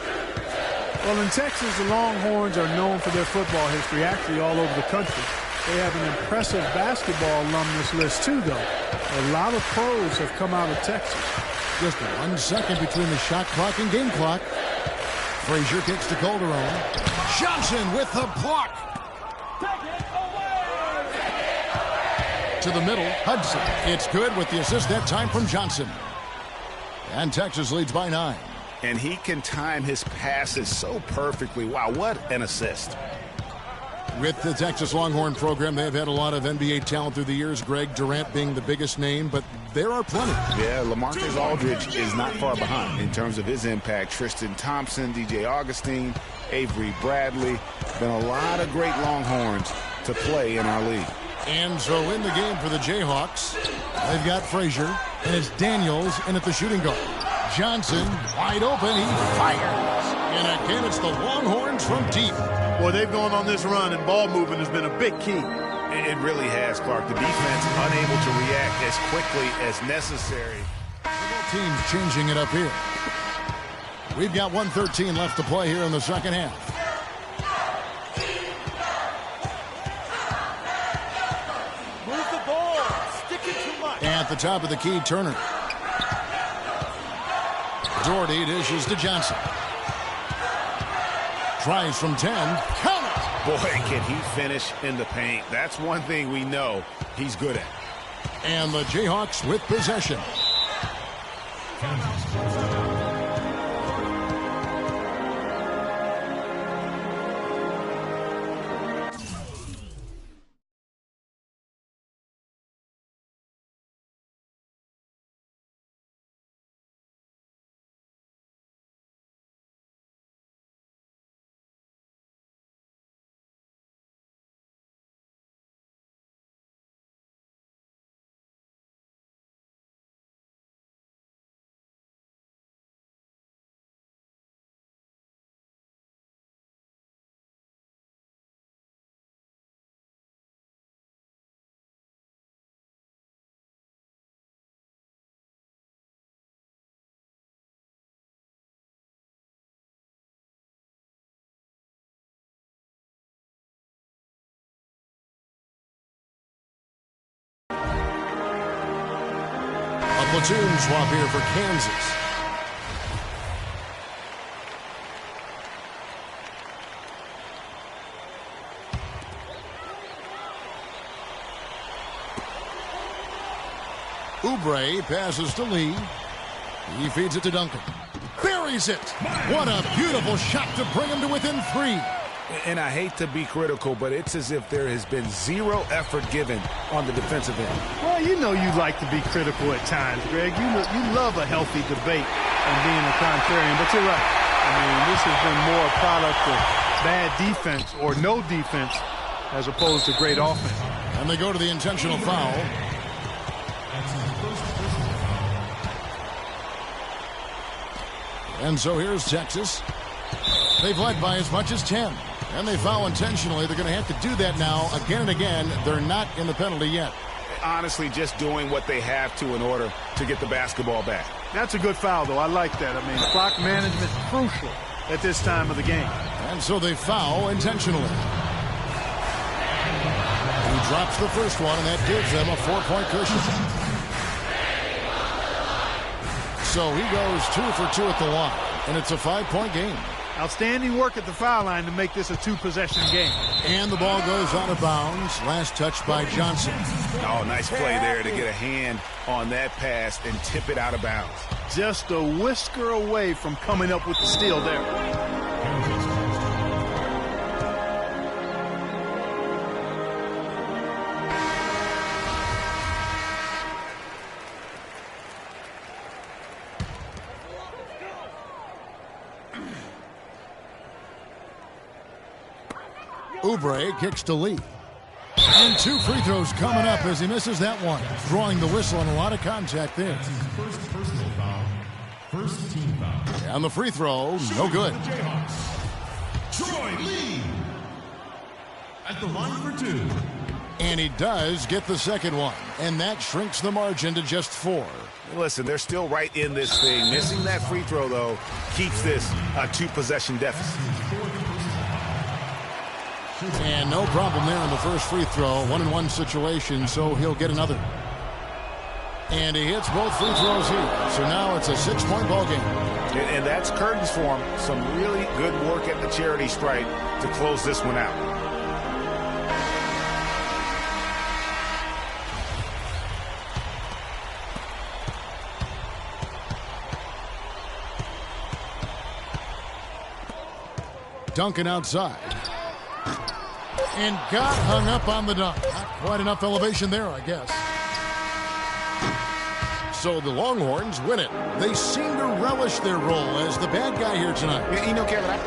Well, in Texas, the Longhorns are known for their football history, actually all over the country. They have an impressive basketball alumnus list, too, though. A lot of pros have come out of Texas. Just 1 second between the shot clock and game clock. Frazier kicks to Calderon. Johnson with the block. To the middle, Hudson. It's good with the assist that time from Johnson. And Texas leads by 9. And he can time his passes so perfectly. Wow, what an assist. With the Texas Longhorn program, they've had a lot of NBA talent through the years, Greg, Durant being the biggest name, but there are plenty. Yeah, LaMarcus Aldridge is not far behind in terms of his impact. Tristan Thompson, DJ Augustine, Avery Bradley. Been a lot of great Longhorns to play in our league. And so in the game for the Jayhawks, they've got Frazier, and it's Daniels in at the shooting guard. Johnson, wide open, he fires. And again, it's the Longhorns from deep. Boy, they've gone on this run, and ball movement has been a big key. It really has, Clark. The defense unable to react as quickly as necessary. Teams changing it up here. We've got 1:13 left to play here in the second half. Move the ball. Stick it too much. At the top of the key, Turner. Doherty dishes to Johnson. Tries from 10. Count it! Boy, can he finish in the paint. That's one thing we know he's good at. And the Jayhawks with possession. Platoon swap here for Kansas. Oubre passes to Lee. He feeds it to Duncan. Buries it. What a beautiful shot to bring him to within 3. And I hate to be critical, but it's as if there has been zero effort given on the defensive end. Well, you know you like to be critical at times, Greg. You love a healthy debate and being a contrarian, but you're right. I mean, this has been more a product of bad defense or no defense as opposed to great offense. And they go to the intentional foul. And so here's Texas. They've led by as much as 10. And they foul intentionally. They're going to have to do that now again and again. They're not in the penalty yet. Honestly, just doing what they have to in order to get the basketball back. That's a good foul, though. I like that. I mean, clock management crucial at this time of the game. And so they foul intentionally. He drops the first one, and that gives them a 4-point cushion. So he goes 2 for 2 at the line, and it's a 5-point game. Outstanding work at the foul line to make this a 2-possession game. And the ball goes out of bounds. Last touch by Johnson. Oh, nice play there to get a hand on that pass and tip it out of bounds. Just a whisker away from coming up with the steal there. Oubre kicks to Lee. And 2 free throws coming up as he misses that one. Drawing the whistle and a lot of contact there. First personal foul. First team foul. And the free throw, no good. Troy Lee at the line for 2. And he does get the second one. And that shrinks the margin to just 4. Listen, they're still right in this thing. Missing that free throw, though, keeps this a 2-possession deficit. And no problem there in the first free throw. 1-and-1 situation, so he'll get another. And he hits both free throws here. So now it's a 6-point ball game. And that's curtains for him. Some really good work at the charity stripe to close this one out. Duncan outside. And got hung up on the dunk. Not quite enough elevation there, I guess. So the Longhorns win it. They seem to relish their role as the bad guy here tonight. You know, Kevin,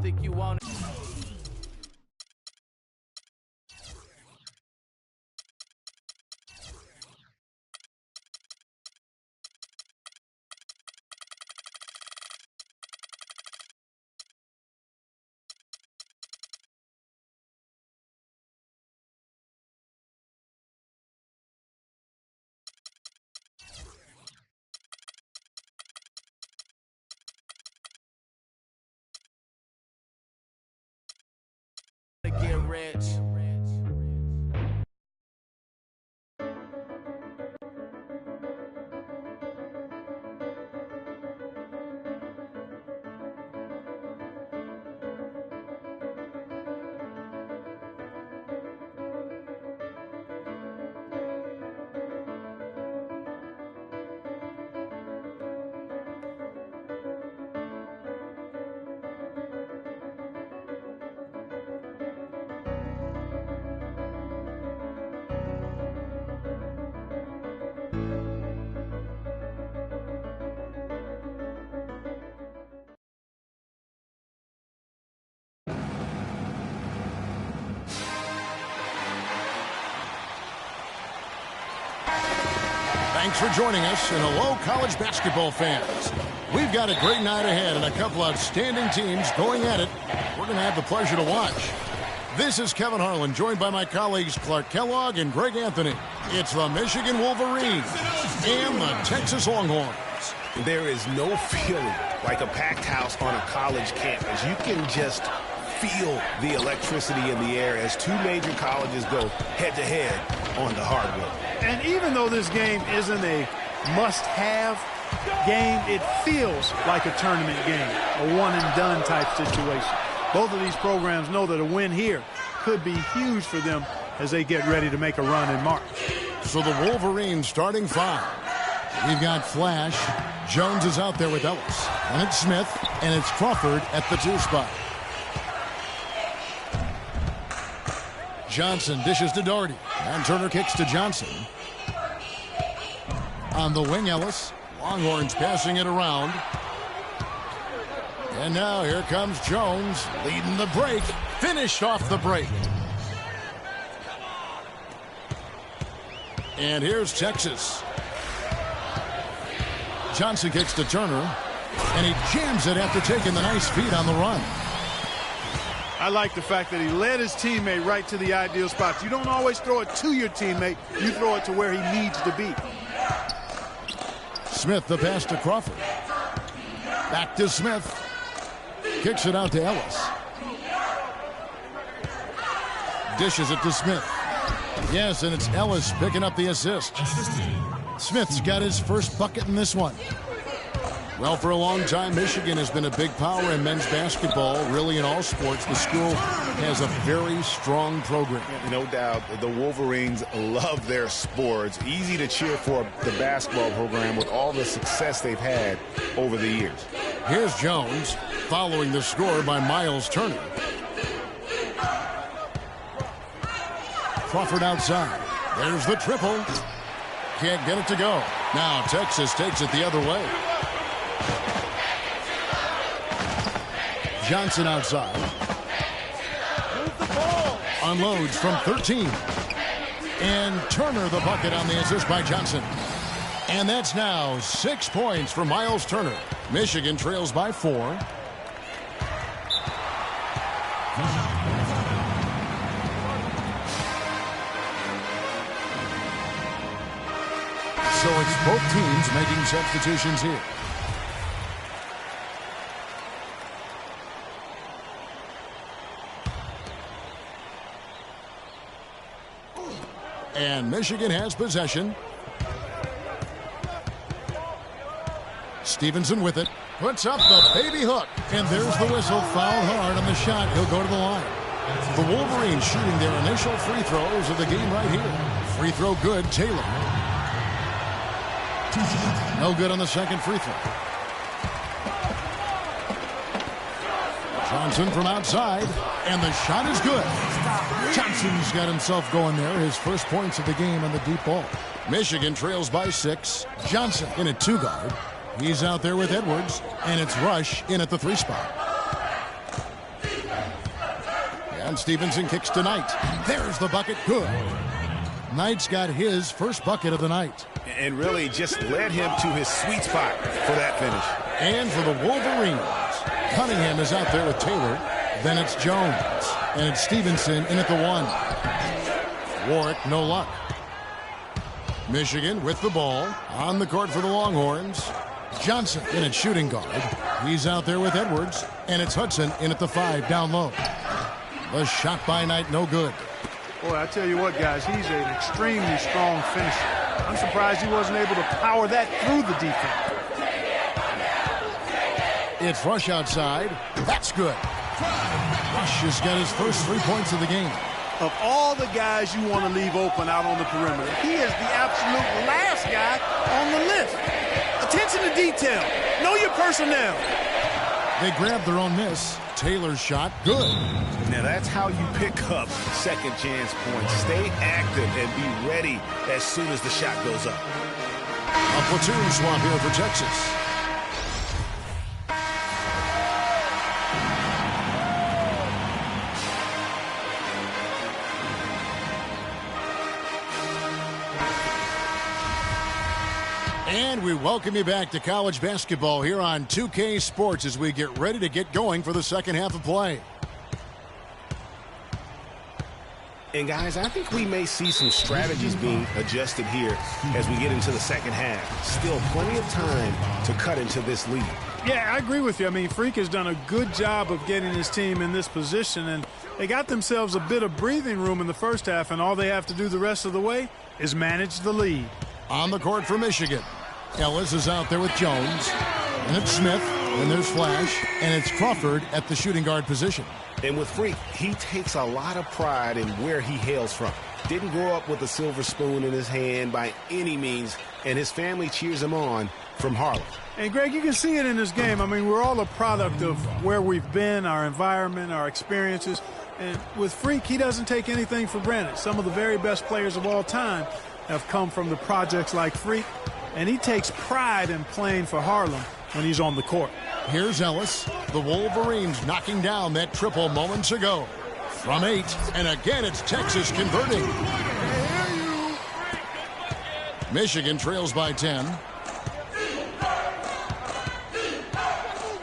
think you want it. Get rich. Thanks for joining us, and hello, college basketball fans. We've got a great night ahead and a couple outstanding teams going at it. We're going to have the pleasure to watch. This is Kevin Harlan, joined by my colleagues Clark Kellogg and Greg Anthony. It's the Michigan Wolverines and the Texas Longhorns. There is no feeling like a packed house on a college campus. You can just feel the electricity in the air as two major colleges go head-to-head on the hardwood. And even though this game isn't a must-have game, it feels like a tournament game, a one-and-done type situation. Both of these programs know that a win here could be huge for them as they get ready to make a run in March. So the Wolverines starting five. We've got Flash. Jones is out there with Ellis. And it's Smith, and it's Crawford at the 2 spot. Johnson dishes to Doherty. And Turner kicks to Johnson. On the wing, Ellis. Longhorns passing it around. And now here comes Jones leading the break. Finished off the break. And here's Texas. Johnson kicks to Turner. And he jams it after taking the nice feed on the run. I like the fact that he led his teammate right to the ideal spots. You don't always throw it to your teammate. You throw it to where he needs to be. Smith, the pass to Crawford. Back to Smith. Kicks it out to Ellis. Dishes it to Smith. Yes, and it's Ellis picking up the assist. Smith's got his first bucket in this one. Well, for a long time, Michigan has been a big power in men's basketball, really in all sports. The school has a very strong program. No doubt, the Wolverines love their sports. Easy to cheer for the basketball program with all the success they've had over the years. Here's Jones, following the score by Miles Turner. Crawford outside. There's the triple. Can't get it to go. Now Texas takes it the other way. Johnson outside. Unloads from 13. And Turner the bucket on the assist by Johnson. And that's now 6 points for Miles Turner. Michigan trails by 4. So it's both teams making substitutions here. And Michigan has possession. Stevenson with it. Puts up the baby hook. And there's the whistle. Fouled hard on the shot. He'll go to the line. The Wolverines shooting their initial free throws of the game right here. Free throw good. Taylor. No good on the second free throw. Johnson from outside. And the shot is good. Johnson's got himself going there. His first points of the game on the deep ball. Michigan trails by 6. Johnson in at 2 guard. He's out there with Edwards. And it's Rush in at the 3 spot. And Stevenson kicks to Knight. There's the bucket. Good. Knight's got his first bucket of the night. And really just led him to his sweet spot for that finish. And for the Wolverines, Cunningham is out there with Taylor. Then it's Jones. And it's Stevenson in at the 1. Warwick, no luck. Michigan with the ball on the court for the Longhorns. Johnson in at shooting guard. He's out there with Edwards. And it's Hudson in at the 5 down low. The shot by Knight, no good. Boy, I tell you what, guys, he's an extremely strong finisher. I'm surprised he wasn't able to power that through the defense. It's Rush outside. That's good. Rush has got his first 3 points of the game. Of all the guys you want to leave open out on the perimeter, he is the absolute last guy on the list. Attention to detail. Know your personnel. They grabbed their own miss. Taylor's shot, good. Now that's how you pick up second chance points. Stay active and be ready as soon as the shot goes up. A platoon swap here for Texas. And we welcome you back to college basketball here on 2K Sports as we get ready to get going for the second half of play. And guys, I think we may see some strategies being adjusted here as we get into the second half. Still plenty of time to cut into this lead. Yeah, I agree with you. I mean, Freak has done a good job of getting his team in this position, and they got themselves a bit of breathing room in the first half, and all they have to do the rest of the way is manage the lead. On the court for Michigan, Ellis is out there with Jones, and it's Smith, and there's Flash, and it's Crawford at the shooting guard position. And with Freak, he takes a lot of pride in where he hails from. Didn't grow up with a silver spoon in his hand by any means, and his family cheers him on from Harlem. And, Greg, you can see it in this game. I mean, we're all a product of where we've been, our environment, our experiences. And with Freak, he doesn't take anything for granted. Some of the very best players of all time have come from the projects like Freak, and he takes pride in playing for Harlem when he's on the court. Here's Ellis. The Wolverines knocking down that triple moments ago. From 8, and again it's Texas converting. Michigan trails by 10.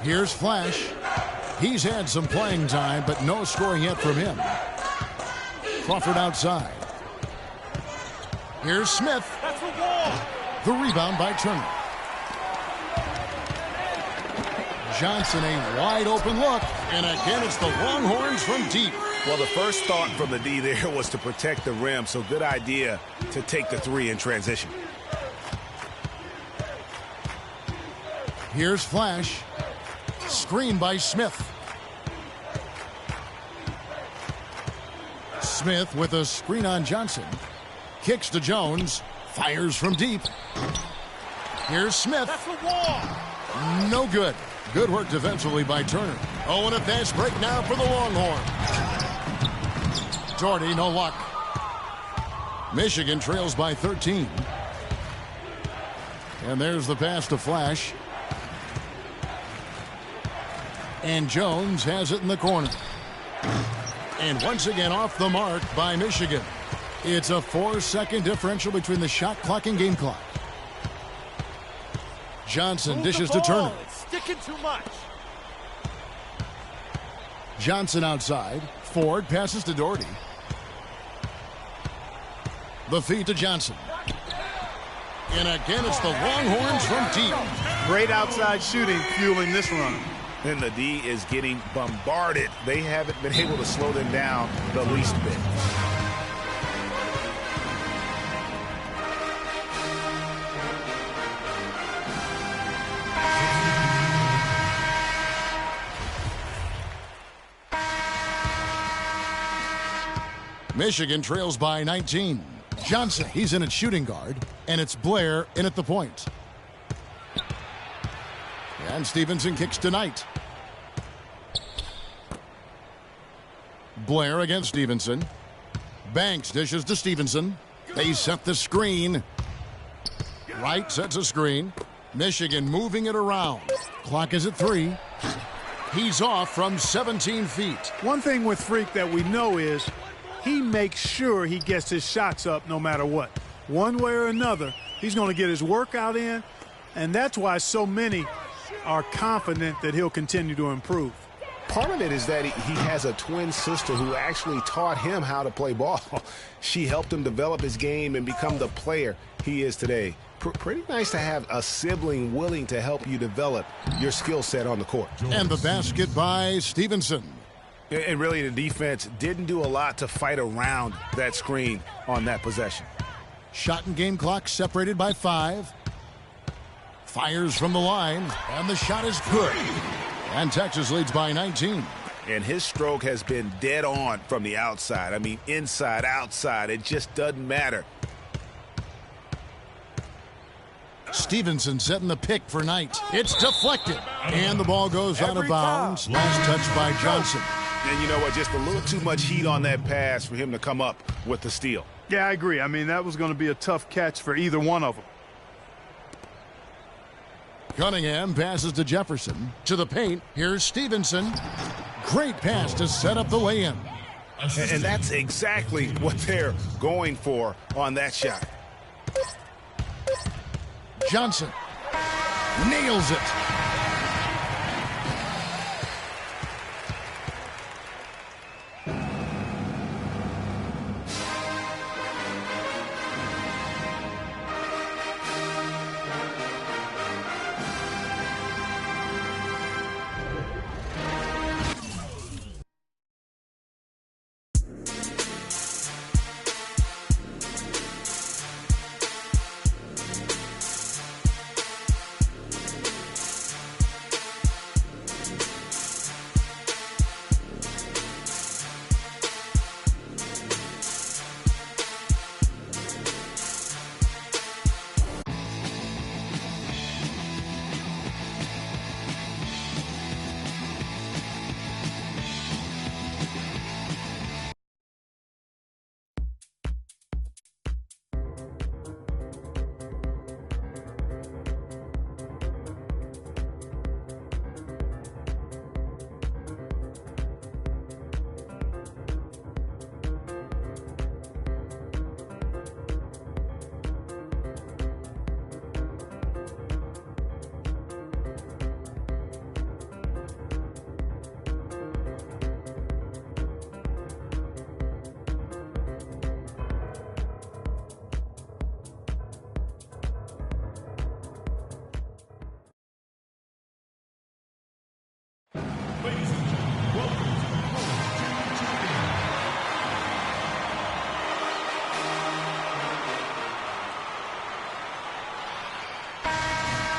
Here's Flash. He's had some playing time, but no scoring yet from him. Crawford outside. Here's Smith. The rebound by Turner. Johnson, a wide open look, and again it's the Longhorns from deep. Well, the first thought from the D there was to protect the rim, so good idea to take the 3 in transition. Here's Flash. Screen by Smith. Smith with a screen on Johnson. Kicks to Jones. Fires from deep. Here's Smith. No good. Good work defensively by Turner. Oh, and a fast break now for the Longhorns. Doherty, no luck. Michigan trails by 13. And there's the pass to Flash. And Jones has it in the corner. And once again off the mark by Michigan. It's a 4-second differential between the shot clock and game clock. Johnson dishes to Turner. It's sticking too much. Johnson outside. Ford passes to Doherty. The feed to Johnson. And again, it's the Longhorns from deep. Great outside shooting fueling this run. And the D is getting bombarded. They haven't been able to slow them down the least bit. Michigan trails by 19. Johnson, he's in at shooting guard, and it's Blair in at the point. And Stevenson kicks to Knight. Blair against Stevenson. Banks dishes to Stevenson. They set the screen. Wright sets a screen. Michigan moving it around. Clock is at 3. He's off from 17 feet. One thing with Freak that we know is he makes sure he gets his shots up no matter what. One way or another, he's going to get his workout in, and that's why so many are confident that he'll continue to improve. Part of it is that he has a twin sister who actually taught him how to play ball. She helped him develop his game and become the player he is today. Pretty nice to have a sibling willing to help you develop your skill set on the court. And the basket by Stevenson. And really, the defense didn't do a lot to fight around that screen on that possession. Shot and game clock separated by 5. Fires from the line, and the shot is good. And Texas leads by 19. And his stroke has been dead on from the outside. I mean, inside, outside, it just doesn't matter. Stevenson setting the pick for Knight. It's deflected. And the ball goes out of bounds. Last touch by Johnson. And you know what? Just a little too much heat on that pass for him to come up with the steal. Yeah, I agree. I mean, that was going to be a tough catch for either one of them. Cunningham passes to Jefferson. To the paint. Here's Stevenson. Great pass to set up the lay-in. And that's exactly what they're going for on that shot. Johnson nails it.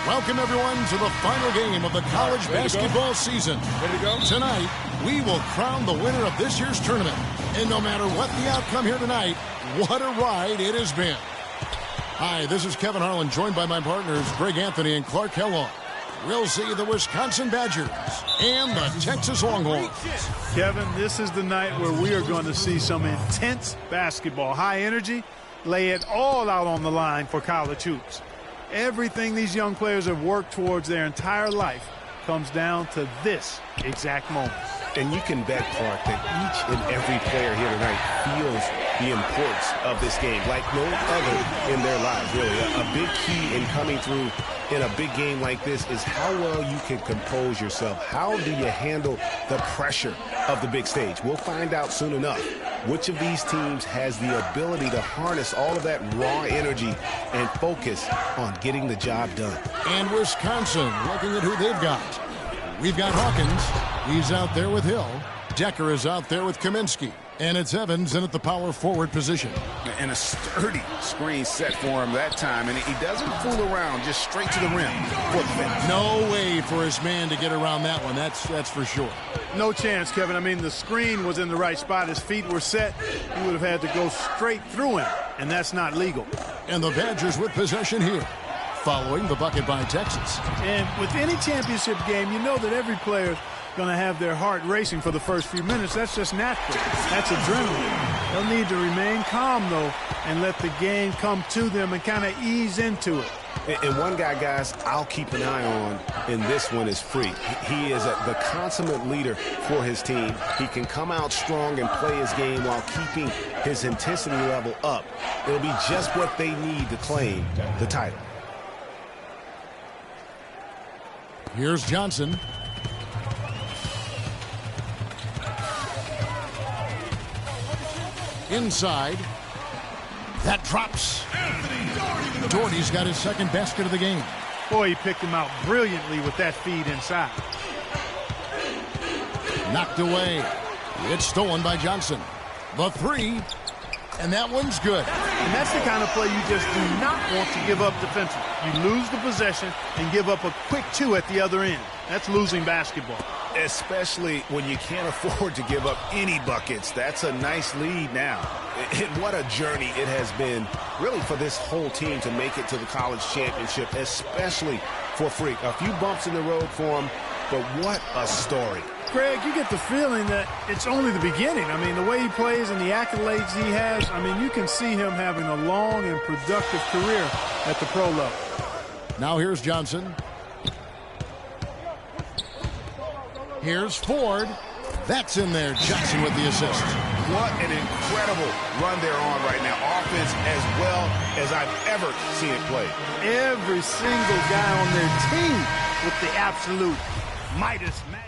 Welcome, everyone, to the final game of the college basketball season. Ready to go? Tonight, we will crown the winner of this year's tournament. And no matter what the outcome here tonight, what a ride it has been. Hi, this is Kevin Harlan, joined by my partners, Greg Anthony and Clark Kellogg. We'll see the Wisconsin Badgers and the Texas Longhorns. Kevin, this is the night where we are going to see some intense basketball. High energy, lay it all out on the line for college hoops. Everything these young players have worked towards their entire life comes down to this exact moment. And you can bet, Clark, that each and every player here tonight feels the importance of this game like no other in their lives, really. A big key in coming through in a big game like this is how well you can compose yourself. How do you handle the pressure of the big stage? We'll find out soon enough which of these teams has the ability to harness all of that raw energy and focus on getting the job done. And Wisconsin looking at who they've got. We've got Hawkins. He's out there with Hill. Decker is out there with Kaminsky. And it's Evans in at the power forward position. And a sturdy screen set for him that time. And he doesn't fool around, just straight to the rim for the finish. No way for his man to get around that one. That's for sure. No chance, Kevin. I mean, the screen was in the right spot. His feet were set. He would have had to go straight through him, and that's not legal. And the Badgers with possession here, following the bucket by Texas. And with any championship game, you know that every player going to have their heart racing for the first few minutes. That's just natural. That's adrenaline. They'll need to remain calm, though, and let the game come to them and kind of ease into it. And one guy, guys, I'll keep an eye on in this one is Freak. He is the consummate leader for his team. He can come out strong and play his game while keeping his intensity level up. It'll be just what they need to claim the title. Here's Johnson. Inside. That drops. Doherty's got his second basket of the game. Boy, he picked him out brilliantly with that feed inside. Knocked away. It's stolen by Johnson. The three. And that one's good. And that's the kind of play you just do not want to give up defensively. You lose the possession and give up a quick two at the other end. That's losing basketball. Especially when you can't afford to give up any buckets. That's a nice lead now. And what a journey it has been, really, for this whole team to make it to the college championship, especially for Freak. A few bumps in the road for him, but what a story. Greg, you get the feeling that it's only the beginning. I mean, the way he plays and the accolades he has, I mean, you can see him having a long and productive career at the pro level. Now here's Johnson. Here's Ford. That's in there. Johnson with the assist. What an incredible run they're on right now. Offense as well as I've ever seen it play. Every single guy on their team with the absolute Midas magic.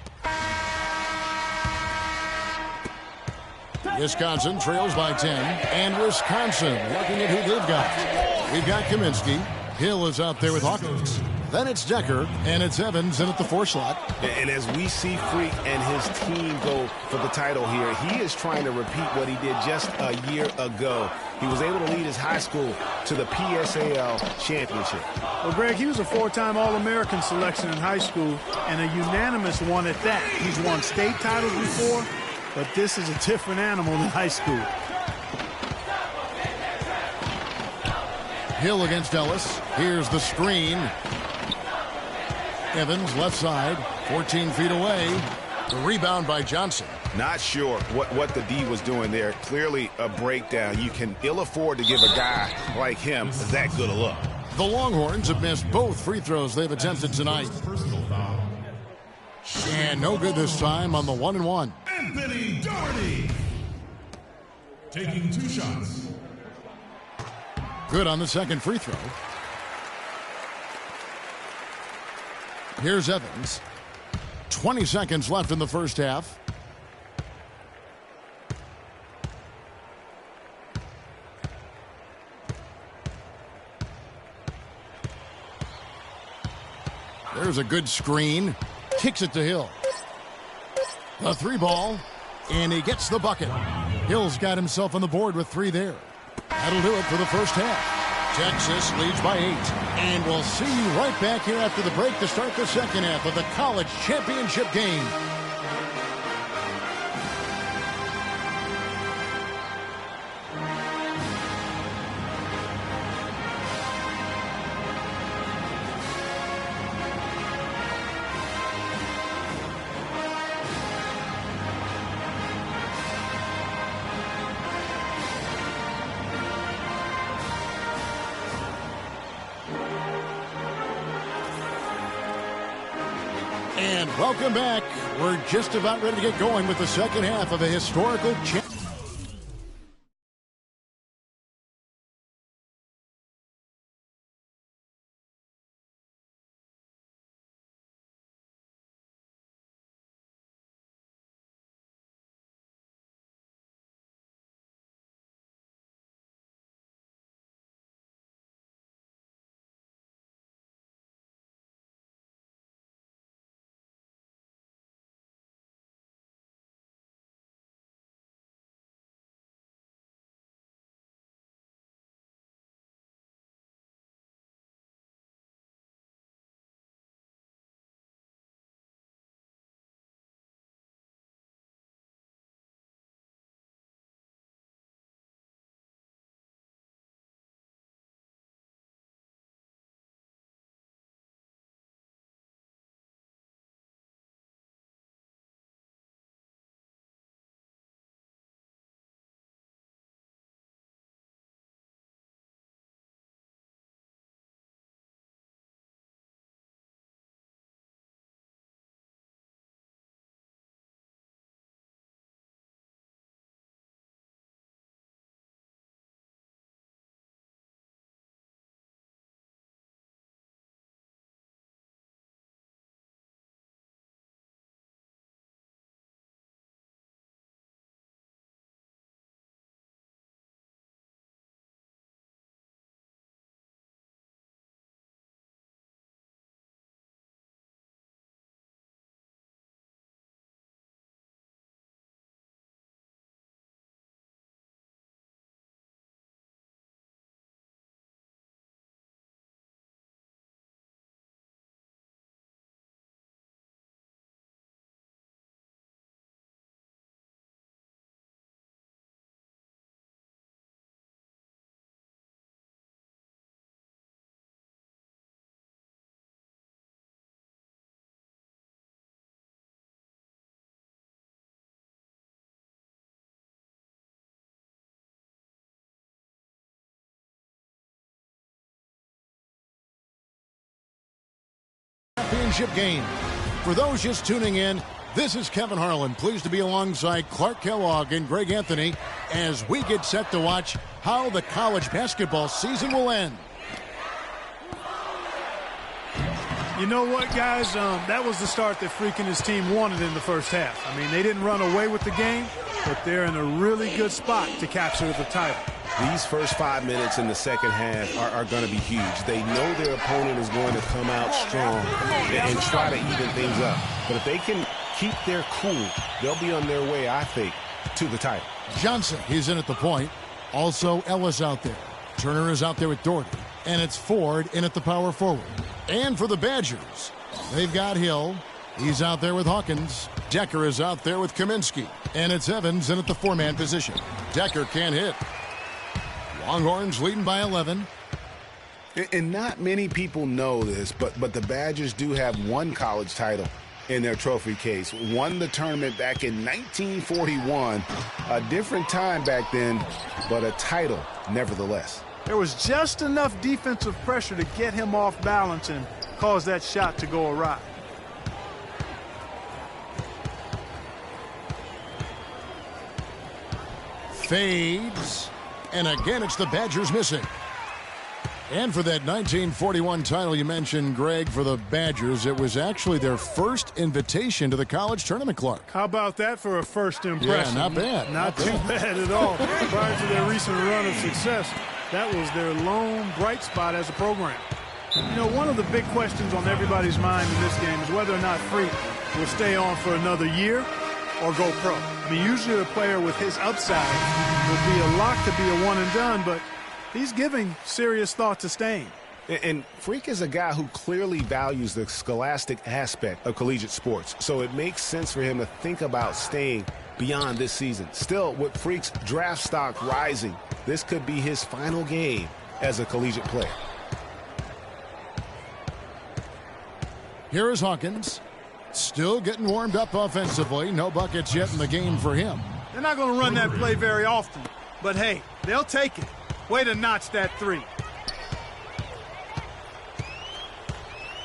Wisconsin trails by 10. And Wisconsin looking at who they've got. We've got Kaminsky. Hill is out there with Hawkins. Then it's Decker, and it's Evans in at the 4 slot. And as we see Freak and his team go for the title here, he is trying to repeat what he did just a year ago. He was able to lead his high school to the PSAL championship. Well, Greg, he was a 4-time All-American selection in high school and a unanimous one at that. He's won state titles before, but this is a different animal than high school. Hill against Ellis. Here's the screen. Evans, left side, 14 feet away. The rebound by Johnson. Not sure what the D was doing there. Clearly a breakdown. You can ill afford to give a guy like him that good a look. The Longhorns have missed both free throws they've attempted tonight. And no good this time on the 1-and-1. Anthony Doherty taking 2 shots. Good on the second free throw. Here's Evans. 20 seconds left in the first half. There's a good screen. Kicks it to Hill. The 3-ball. And he gets the bucket. Hill's got himself on the board with 3 there. That'll do it for the first half. Texas leads by 8. And we'll see you right back here after the break to start the second half of the college championship game. And welcome back. We're just about ready to get going with the second half of a historical championship. championship game. For those just tuning in, this is Kevin Harlan, pleased to be alongside Clark Kellogg and Greg Anthony as we get set to watch how the college basketball season will end. You know what, guys? That was the start that Freak and his team wanted in the first half. I mean, they didn't run away with the game, but they're in a really good spot to capture the title. These first 5 minutes in the second half are going to be huge. They know their opponent is going to come out strong and try to even things up. But if they can keep their cool, they'll be on their way, I think, to the title. Johnson, he's in at the point. Also, Ellis out there. Turner is out there with Doherty. And it's Ford in at the power forward. And for the Badgers, they've got Hill. He's out there with Hawkins. Decker is out there with Kaminsky. And it's Evans in at the four-man position. Decker can't hit. Longhorns leading by 11. And not many people know this, but the Badgers do have one college title in their trophy case. Won the tournament back in 1941. A different time back then, but a title nevertheless. There was just enough defensive pressure to get him off balance and cause that shot to go awry. Fades. And again, it's the Badgers missing. And for that 1941 title you mentioned, Greg, for the Badgers, it was actually their first invitation to the college tournament, Clark. How about that for a first impression? Yeah, not bad. Not too bad at all. Prior to their recent run of success, that was their lone bright spot as a program. You know, one of the big questions on everybody's mind in this game is whether or not Freak will stay on for another year or go pro. I mean, usually a player with his upside would be a lock to be a one and done, but he's giving serious thought to staying. And Freak is a guy who clearly values the scholastic aspect of collegiate sports, so it makes sense for him to think about staying beyond this season. Still, with Freak's draft stock rising, this could be his final game as a collegiate player. Here is Hawkins. Still getting warmed up offensively. No buckets yet in the game for him. They're not going to run that play very often, but hey, they'll take it. Way to notch that three.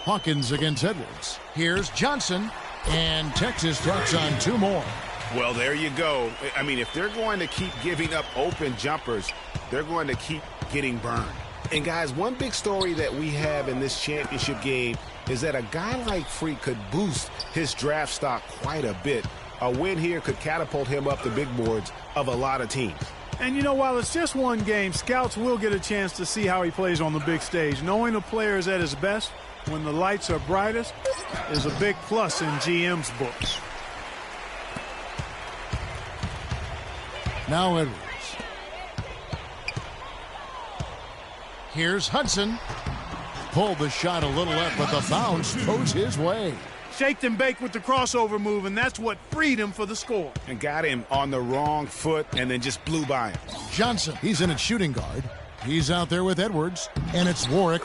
Hawkins against Edwards. Here's Johnson, and Texas tacks on two more. Well, there you go. I mean, if they're going to keep giving up open jumpers, they're going to keep getting burned. And, guys, one big story that we have in this championship game is that a guy like Freak could boost his draft stock quite a bit. A win here could catapult him up the big boards of a lot of teams. And, you know, while it's just one game, scouts will get a chance to see how he plays on the big stage. Knowing a player is at his best when the lights are brightest is a big plus in GM's books. Now Edwards. Here's Hudson. Pulled the shot a little up, but the bounce goes his way. Shaked and baked with the crossover move, and that's what freed him for the score. And got him on the wrong foot and then just blew by him. Johnson, he's in at shooting guard. He's out there with Edwards, and it's Warwick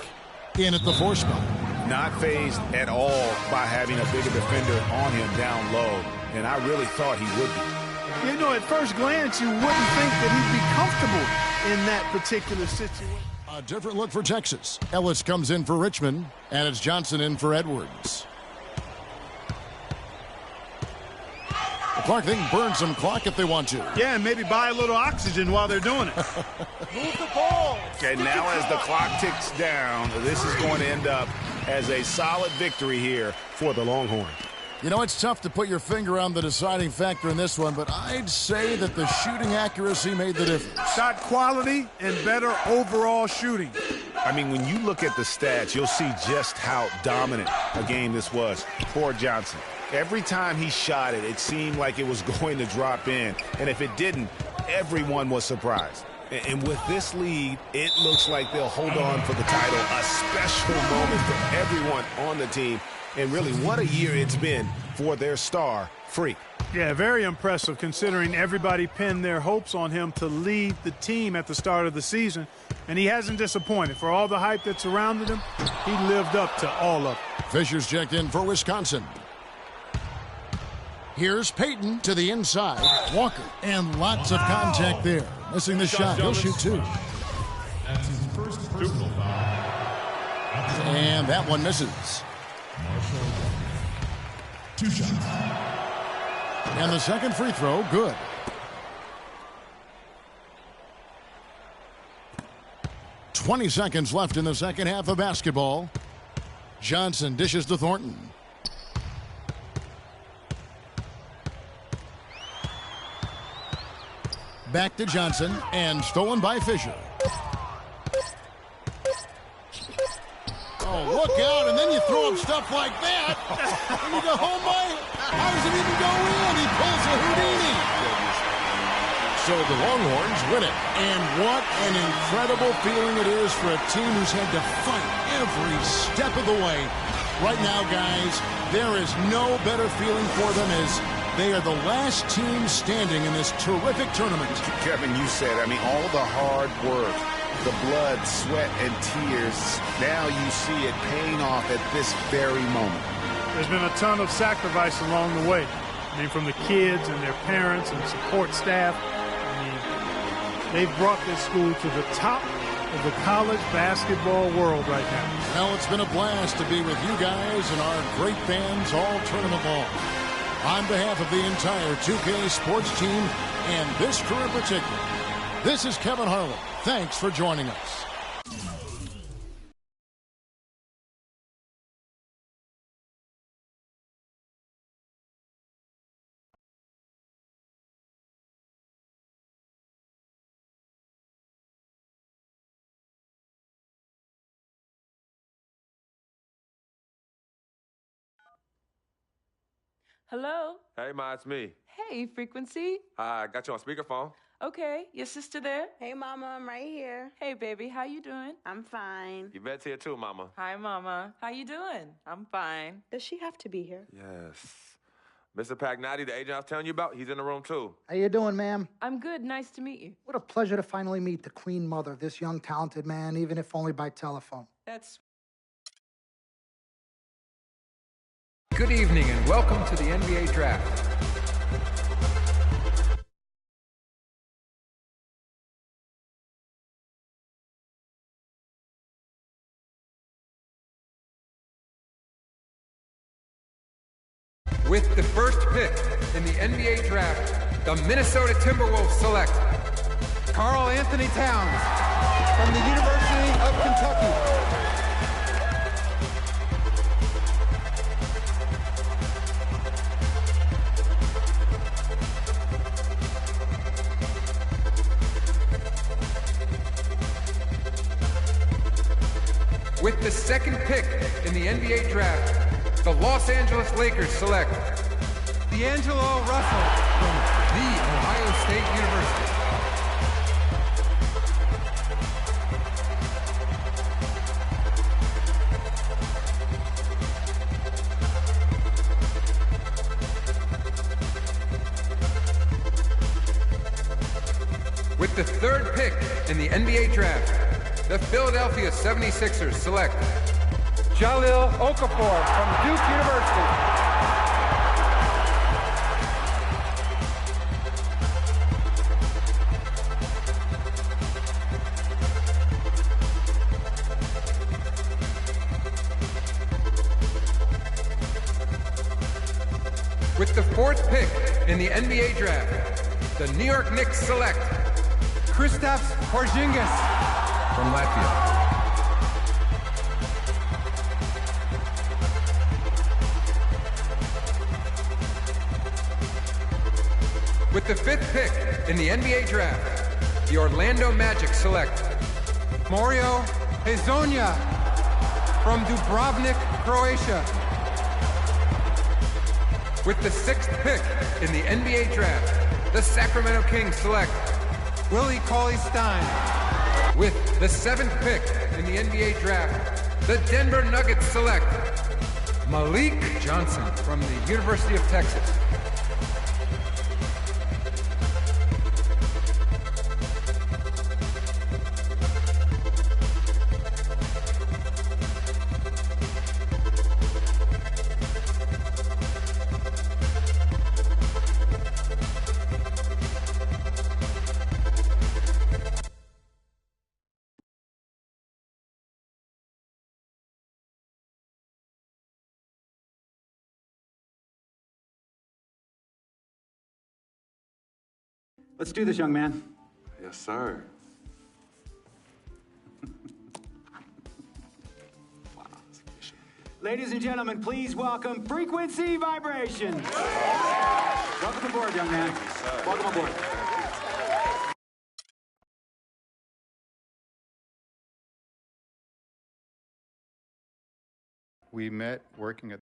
in at the four spot. Not fazed at all by having a bigger defender on him down low, and I really thought he would be. You know, at first glance, you wouldn't think that he'd be comfortable in that particular situation. A different look for Texas. Ellis comes in for Richmond, and it's Johnson in for Edwards. The Clark thing burn some clock if they want to. Yeah, and maybe buy a little oxygen while they're doing it. Move the ball. Okay, now as the clock ticks down, this is going to end up as a solid victory here for the Longhorns. You know, it's tough to put your finger on the deciding factor in this one, but I'd say that the shooting accuracy made the difference. Shot quality and better overall shooting. I mean, when you look at the stats, you'll see just how dominant a game this was for Johnson. Every time he shot it, it seemed like it was going to drop in. And if it didn't, everyone was surprised. And with this lead, it looks like they'll hold on for the title. A special moment for everyone on the team. And really, what a year it's been for their star, Freak. Yeah, very impressive considering everybody pinned their hopes on him to lead the team at the start of the season. And he hasn't disappointed. For all the hype that surrounded him, he lived up to all of it. Fisher's checked in for Wisconsin. Here's Peyton to the inside. Walker, and lots of contact there. Missing the shot. He'll shoot two. That's his first personal foul. And that one misses. Marshall. 2 shots. And the second free throw, good. "20 seconds left in the second half of basketball. Johnson dishes to Thornton. Back to Johnson, and stolen by Fisher. Oh, look out, and then you throw up stuff like that. And you go, oh my, how does it even go in? He pulls a Houdini. So the Longhorns win it. And what an incredible feeling it is for a team who's had to fight every step of the way. Right now, guys, there is no better feeling for them as they are the last team standing in this terrific tournament. Kevin, you said, I mean, all the hard work, the blood, sweat, and tears, now you see it paying off at this very moment. There's been a ton of sacrifice along the way. I mean, from the kids and their parents and support staff. I mean, they've brought this school to the top of the college basketball world right now. Well, it's been a blast to be with you guys and our great fans all tournament long. On behalf of the entire 2K Sports team and this crew in particular, this is Kevin Harlan. Thanks for joining us. Hello? Hey, Ma, it's me. Hey, Frequency. I got you on speakerphone. Okay, your sister there? Hey, Mama, I'm right here. Hey, baby, how you doing? I'm fine. Yvette's here too, Mama. Hi, Mama. How you doing? I'm fine. Does she have to be here? Yes. Mr. Pagnotti, the agent I was telling you about, he's in the room too. How you doing, ma'am? I'm good. Nice to meet you. What a pleasure to finally meet the Queen Mother of this young, talented man, even if only by telephone. That's... Good evening and welcome to the NBA Draft. With the first pick in the NBA Draft, the Minnesota Timberwolves select Karl Anthony Towns from the University of Kentucky. With the second pick in the NBA Draft, the Los Angeles Lakers select D'Angelo Russell from The Ohio State University. With the third pick in the NBA Draft, the Philadelphia 76ers select Jahlil Okafor from Duke University. With the fourth pick in the NBA Draft, the New York Knicks select Kristaps Porzingis from Latvia. With the fifth pick in the NBA Draft, the Orlando Magic select Mario Hezonja from Dubrovnik, Croatia. With the sixth pick in the NBA Draft, the Sacramento Kings select Willie Cauley-Stein. With the seventh pick in the NBA Draft, the Denver Nuggets select Malik Johnson from the University of Texas. Let's do this, young man. Yes, sir. Ladies and gentlemen, please welcome Frequency Vibrations. Welcome aboard, young man. Welcome aboard. We met working at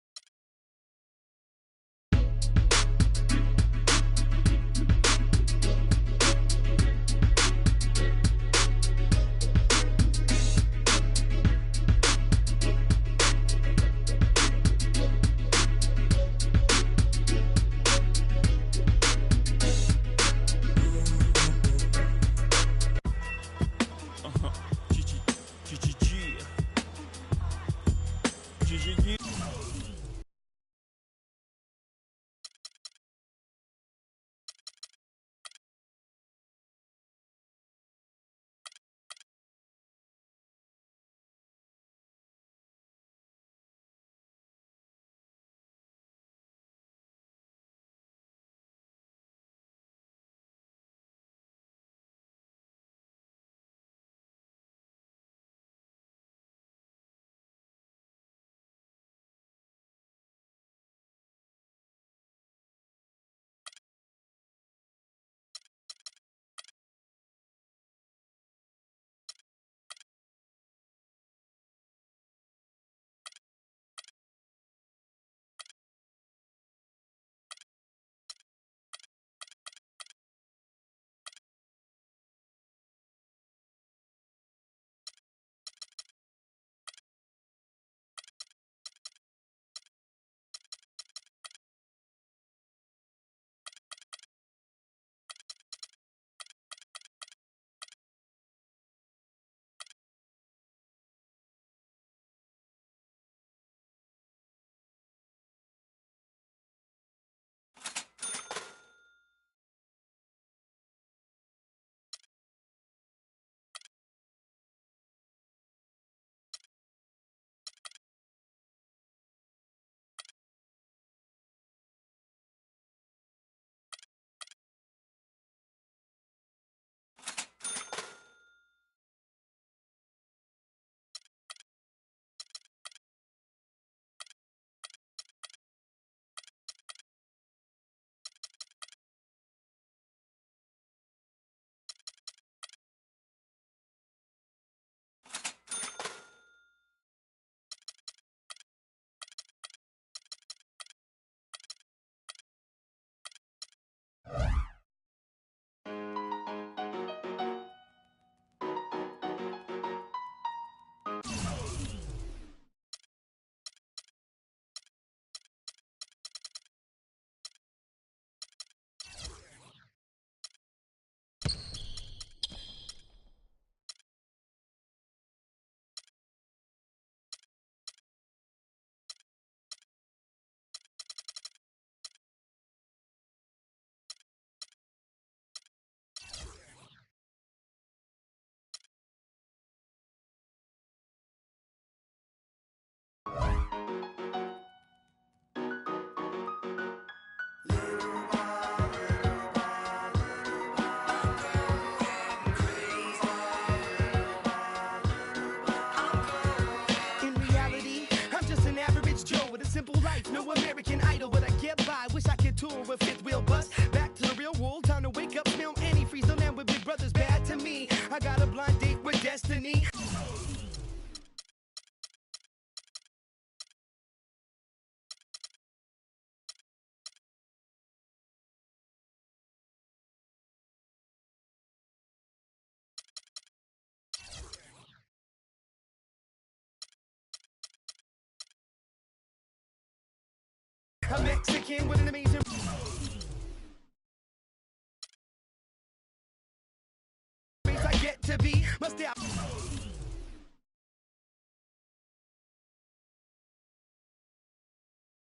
simple life, no American Idol, but I get by. Wish I could tour with fifth wheel bus. Back to the real world, time to wake up, smell antifreeze. Don't end with big brothers bad to me. I got a blind date with destiny. A Mexican with an amazing I get to be, must have